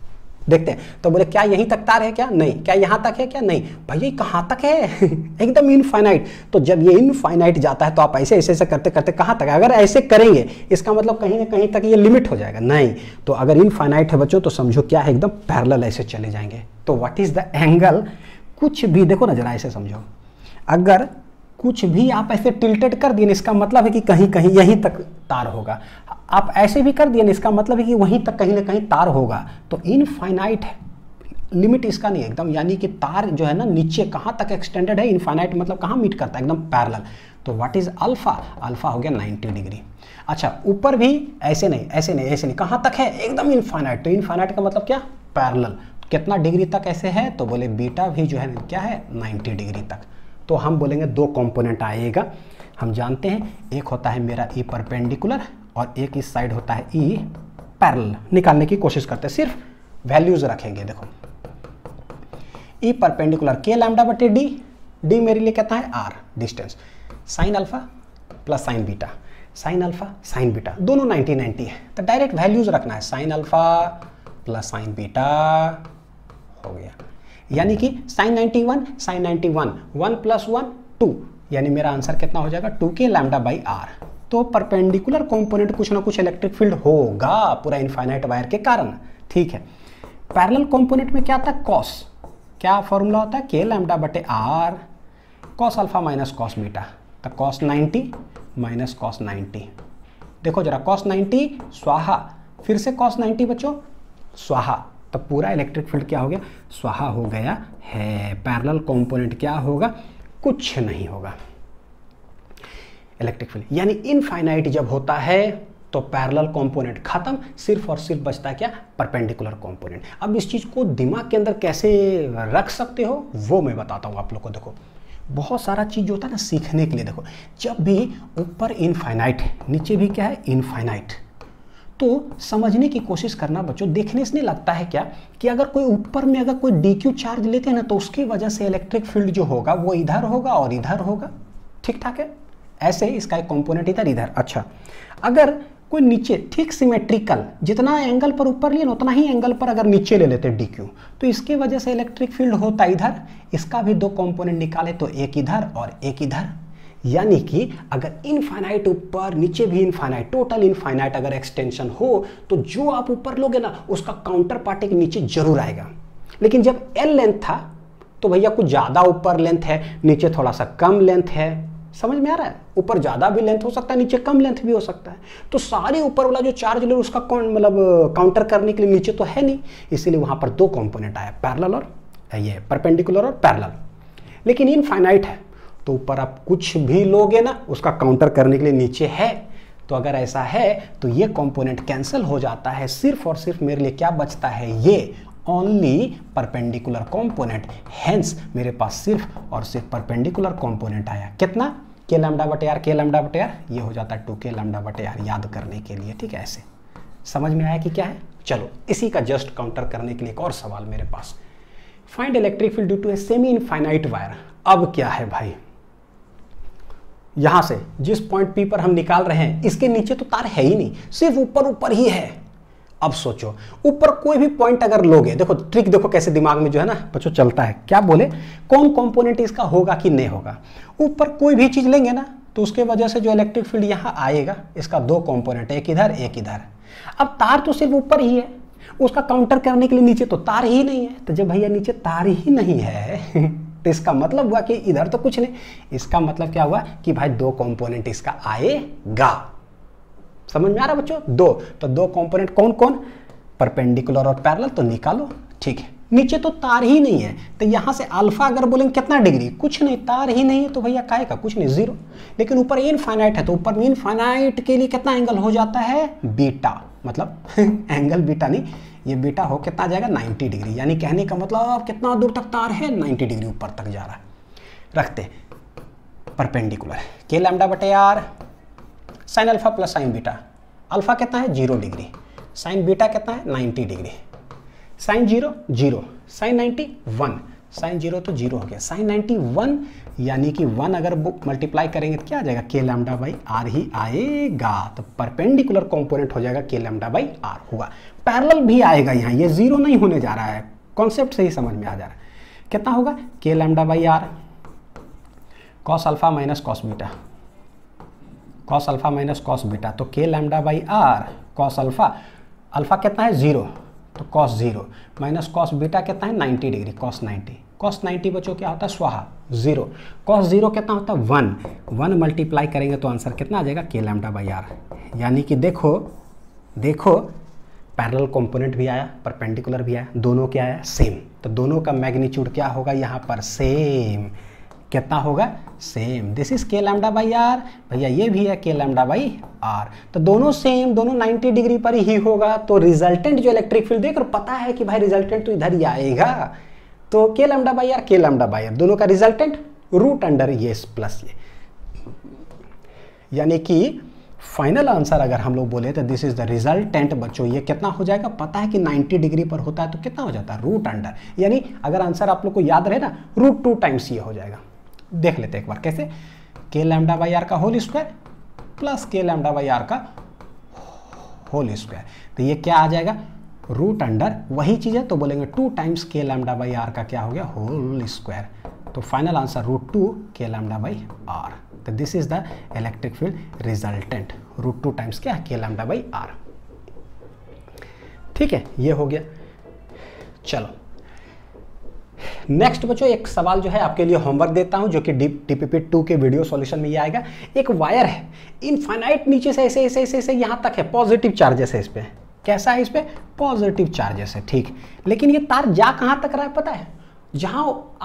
देखते हैं। तो बोले क्या यहीं तक तार है क्या, नहीं। क्या यहां तक है क्या, नहीं। भैया कहां तक है एकदम इनफाइनाइट। तो जब ये इनफाइनाइट जाता है तो आप ऐसे ऐसे करते करते कहां तक, अगर ऐसे करेंगे इसका मतलब कहीं ना कहीं तक ये लिमिट हो जाएगा, नहीं। तो अगर इनफाइनाइट है बच्चों तो समझो क्या है, एकदम पैरेलल ऐसे चले जाएंगे। तो व्हाट इज द एंगल, कुछ भी देखो ना जरा ऐसे समझो, अगर कुछ भी आप ऐसे टिल्टेड कर दिए इसका मतलब है कि कहीं कहीं यहीं तक तार होगा। आप ऐसे भी कर दिए इसका मतलब है कि वहीं तक कहीं ना कहीं तार होगा। तो इनफाइनाइट है, लिमिट इसका नहीं एकदम, यानी कि तार जो है ना नीचे कहाँ तक एक्सटेंडेड है, इनफाइनाइट मतलब कहाँ मीट करता है, एकदम पैरेलल। तो व्हाट इज अल्फा, अल्फा हो गया 90 डिग्री। अच्छा ऊपर भी ऐसे नहीं ऐसे नहीं ऐसे नहीं, कहाँ तक है, एकदम इनफाइनाइट। तो इनफाइनाइट का मतलब क्या, पैरेलल। कितना डिग्री तक ऐसे है, तो बोले बीटा भी जो है क्या है 90 डिग्री तक। तो हम बोलेंगे दो कंपोनेंट आएगा, हम जानते हैं एक होता है मेरा ई परपेंडिकुलर और एक इस साइड होता है ई पैरेलल। निकालने की कोशिश करते हैं, सिर्फ वैल्यूज रखेंगे। देखो ई परपेंडिकुलर के लैम्डा बटे डी, डी मेरे लिए कहता है R distance, sine alpha plus sine beta, sine alpha sine beta दोनों 90-90 है। तो डायरेक्ट वैल्यूज रखना है, sine alpha plus sine beta हो गया, यानी कि साइन 91 साइन 91 1 + 1 2, यानी मेरा आंसर कितना हो जाएगा 2k लैम्डा बाई आर। तो परपेंडिकुलर कंपोनेंट कुछ ना कुछ इलेक्ट्रिक फील्ड होगा पूरा इनफाइनाइट वायर के कारण, ठीक है। पैरेलल कंपोनेंट में क्या था, कॉस, क्या फॉर्मूला होता है, k लैम्डा बटे R cos alpha minus cos beta. तो कॉस 90 माइनस कॉस 90, देखो जरा कॉस 90 स्वाहा, फिर से कॉस 90 बच्चों स्वाहा। तो पूरा इलेक्ट्रिक फील्ड क्या हो गया, स्वाहा हो गया है। पैरेलल कंपोनेंट क्या होगा, कुछ नहीं होगा इलेक्ट्रिक फील्ड। यानी इनफाइनाइट जब होता है तो पैरेलल कंपोनेंट खत्म, सिर्फ और सिर्फ बचता है क्या, परपेंडिकुलर कंपोनेंट। अब इस चीज को दिमाग के अंदर कैसे रख सकते हो वो मैं बताता हूं आप लोग को। देखो बहुत सारा चीज होता है ना सीखने के लिए। देखो जब भी ऊपर इनफाइनाइट है नीचे भी क्या है इनफाइनाइट, तो समझने की कोशिश करना बच्चों। देखने से नहीं लगता है क्या कि अगर कोई ऊपर में अगर कोई DQ चार्ज लेते हैं ना तो उसकी वजह से इलेक्ट्रिक फील्ड जो होगा वो इधर होगा और इधर होगा, ठीक ठाक है। ऐसे ही इसका एक कंपोनेंट इधर इधर। अच्छा अगर कोई नीचे ठीक सिमेट्रिकल, जितना एंगल पर ऊपर लिए ना उतना ही एंगल पर अगर नीचे ले लेते DQ, तो इसकी वजह से इलेक्ट्रिक फील्ड होता इधर। इसका भी दो कंपोनेंट निकाले तो एक इधर और एक इधर, यानी कि अगर इनफाइनाइट ऊपर नीचे भी इनफाइनाइट, टोटल इनफाइनाइट अगर एक्सटेंशन हो तो जो आप ऊपर लोगे ना उसका काउंटर पार्ट एक नीचे जरूर आएगा। लेकिन जब L लेंथ था तो भैया कुछ ज़्यादा ऊपर लेंथ है, नीचे थोड़ा सा कम लेंथ है, समझ में आ रहा है। ऊपर ज़्यादा भी लेंथ हो सकता है, नीचे कम लेंथ भी हो सकता है। तो सारे ऊपर वाला जो चार्ज ले उसका मतलब काउंटर करने के लिए नीचे तो है नहीं, इसीलिए वहाँ पर दो कंपोनेंट आया, पैरेलल और ये परपेंडिकुलर और पैरेलल। लेकिन इनफाइनाइट है तो ऊपर आप कुछ भी लोगे ना उसका काउंटर करने के लिए नीचे है। तो अगर ऐसा है तो ये कंपोनेंट कैंसिल हो जाता है, सिर्फ और सिर्फ मेरे लिए क्या बचता है ये, ओनली परपेंडिकुलर कंपोनेंट, हेंस मेरे पास सिर्फ और सिर्फ परपेंडिकुलर कंपोनेंट आया। कितना? के लैम्डा बटे आर, के लैम्डा बटे आर, ये हो जाता है 2 के लैम्डा बटे आर याद करने के लिए। ठीक है, ऐसे समझ में आया कि क्या है। चलो इसी का जस्ट काउंटर करने के लिए एक और सवाल मेरे पास, find electric field due to a semi infinite wire. अब क्या है भाई, यहां से जिस पॉइंट पी पर हम निकाल रहे हैं इसके नीचे तो तार है ही नहीं, सिर्फ ऊपर ऊपर ही है। अब सोचो ऊपर कोई भी पॉइंट अगर लोगे, देखो ट्रिक देखो कैसे दिमाग में जो है ना बच्चों चलता है, क्या बोले कौन कंपोनेंट इसका होगा कि नहीं होगा। ऊपर कोई भी चीज लेंगे ना तो उसके वजह से जो इलेक्ट्रिक फील्ड यहां आएगा, इसका 2 कंपोनेंट, एक इधर एक इधर। अब तार तो सिर्फ ऊपर ही है, उसका काउंटर करने के लिए नीचे तो तार ही नहीं है। तो जब भैया नीचे तार ही नहीं है तो इसका मतलब हुआ कि इधर तो कुछ नहीं। इसका मतलब क्या हुआ कि भाई 2 कंपोनेंट इसका आएगा। समझ में आ रहा बच्चों? 2, तो 2 कंपोनेंट कौन कौन? परपेंडिकुलर और पैरेलल, तो निकालो। ठीक है, नीचे तो तार ही नहीं है, तो यहां से अल्फा अगर बोलेंगे कितना डिग्री, कुछ नहीं, तार ही नहीं है तो भैया काहे का, कुछ नहीं, 0। लेकिन ऊपर इनफाइनाइट है तो ऊपर में इनफाइनाइट के लिए कितना एंगल हो जाता है? बीटा, मतलब एंगल बीटा नहीं, ये बीटा हो कितना आ जाएगा? 90 डिग्री। यानी कहने का मतलब कितना दूर तक तार है? 90 डिग्री ऊपर तक जा रहा है। रखते परपेंडिकुलर, के लैम्डा बटे R, sine alpha plus sine beta. Alpha कितना है? 0 डिग्री, साइन बीटा कितना है? 90 डिग्री। साइन 0 0, साइन 90 1, साइन 0 तो 0 हो गया, साइन 90 1, यानी कि 1 अगर मल्टीप्लाई करेंगे तो क्या आ जाएगा? के लैम्डा बाई आर ही आएगा। तो परपेंडिकुलर कंपोनेंट हो जाएगा के लैम्डा बाई आर हुआ। पैरेलल भी आएगा यहाँ, ये 0 नहीं होने जा रहा है, कॉन्सेप्ट से ही समझ में आ जा रहा है। कितना होगा? K lambda by R cos alpha minus cos beta, cos alpha minus cos beta, तो K lambda by R cos alpha, alpha कितना है? 0, तो कॉस 0 माइनस कॉस बीटा कितना है? 90 डिग्री, कॉस 90। कॉस 90 बच्चों क्या होता है? स्वाहा 0। कॉस 0 कितना होता है? 1 मल्टीप्लाई करेंगे तो आंसर कितना आ जाएगा? के लैम्डा बाई आर। यानी कि देखो पैरेलल कंपोनेंट भी आया, परपेंडिकुलर भी आया, दोनों क्या आया? सेम। तो दोनों का मैग्नीट्यूड क्या होगा यहाँ पर? सेम। कितना होगा? सेम। दिस इज के लैम्डा बाई आर, भैया ये भी है के लैम्डा बाई आर। तो दोनों सेम, दोनों 90 डिग्री पर ही होगा। तो रिजल्टेंट जो इलेक्ट्रिक फील्ड देख, और पता है कि भाई रिजल्टेंट तो इधर ही आएगा, तो के लैम्डा बाई आर, के लैम्डा बाई आर, दोनों का रिजल्टेंट रूट अंडर ये प्लस ये। यानी कि फाइनल आंसर अगर हम लोग बोले तो दिस इज द रिजल्टेंट बच्चों, ये कितना हो जाएगा? पता है कि 90 डिग्री पर होता है तो कितना हो जाता है? Root under. यानी अगर आंसर आप लोग को याद रहे ना, √2 टाइम्स ये हो जाएगा। देख लेते एक बार कैसे, के लैम्डा बाई आर का होल स्क्वायर प्लस के लैम्डा बाई आर का होल स्क्वायर, तो ये क्या आ जाएगा? रूट अंडर, वही चीज है तो बोलेंगे 2 टाइम्स के लैम्डा बाई आर का क्या हो गया? Whole square. तो final answer √2 K lambda by R. तो this is the electric field resultant, √2 times क्या? K lambda by are. ठीक है, ये हो गया। चलो नेक्स्ट बच्चों एक सवाल जो है आपके लिए होमवर्क देता हूं, जो कि DPP 2 के वीडियो सॉल्यूशन में ये आएगा। एक वायर है, इनफाइनाइट नीचे से ऐसे ऐसे ऐसे ऐसे यहां तक है, पॉजिटिव चार्जेस है इस पे। कैसा है? इस पे पॉजिटिव चार्जेस है, ठीक। लेकिन ये तार जा कहां तक रहा है पता है? जहां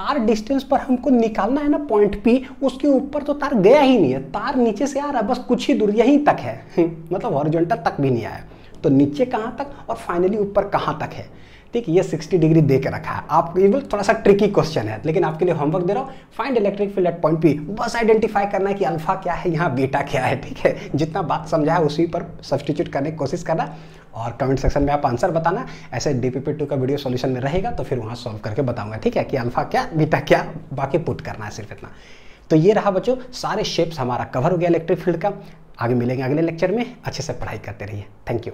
r डिस्टेंस पर हमको निकालना है ना पॉइंट P, उसके ऊपर तो तार गया ही नहीं है। तार नीचे से आ रहा है, बस कुछ ही दूर यहीं तक है मतलब हॉरिजॉन्टल तक भी नहीं आया। तो नीचे कहां तक और फाइनली ऊपर कहां तक है? ठीक, ये 60 डिग्री दे के रखा है। आप ये थोड़ा सा ट्रिकी क्वेश्चन है, लेकिन आपके लिए होमवर्क दे रहा हूँ। Find electric field at point P, बस आइडेंटिफाई करना है कि अल्फा क्या है, यहाँ बीटा क्या है। ठीक है, जितना बात समझा है उसी पर सब्सटीट्यूट करने की कोशिश करना, और कमेंट सेक्शन में आप आंसर बताना। ऐसे DPP 2 का वीडियो सॉल्यूशन में रहेगा तो फिर वहाँ सॉल्व करके बताऊंगा। ठीक है, कि अल्फा क्या बीटा क्या, बाकी पुट करना है सिर्फ इतना। तो ये रहा बच्चों, सारे शेप्स हमारा कवर हो गया इलेक्ट्रिक फील्ड का। आगे मिलेंगे अगले लेक्चर में, अच्छे से पढ़ाई करते रहिए। Thank you.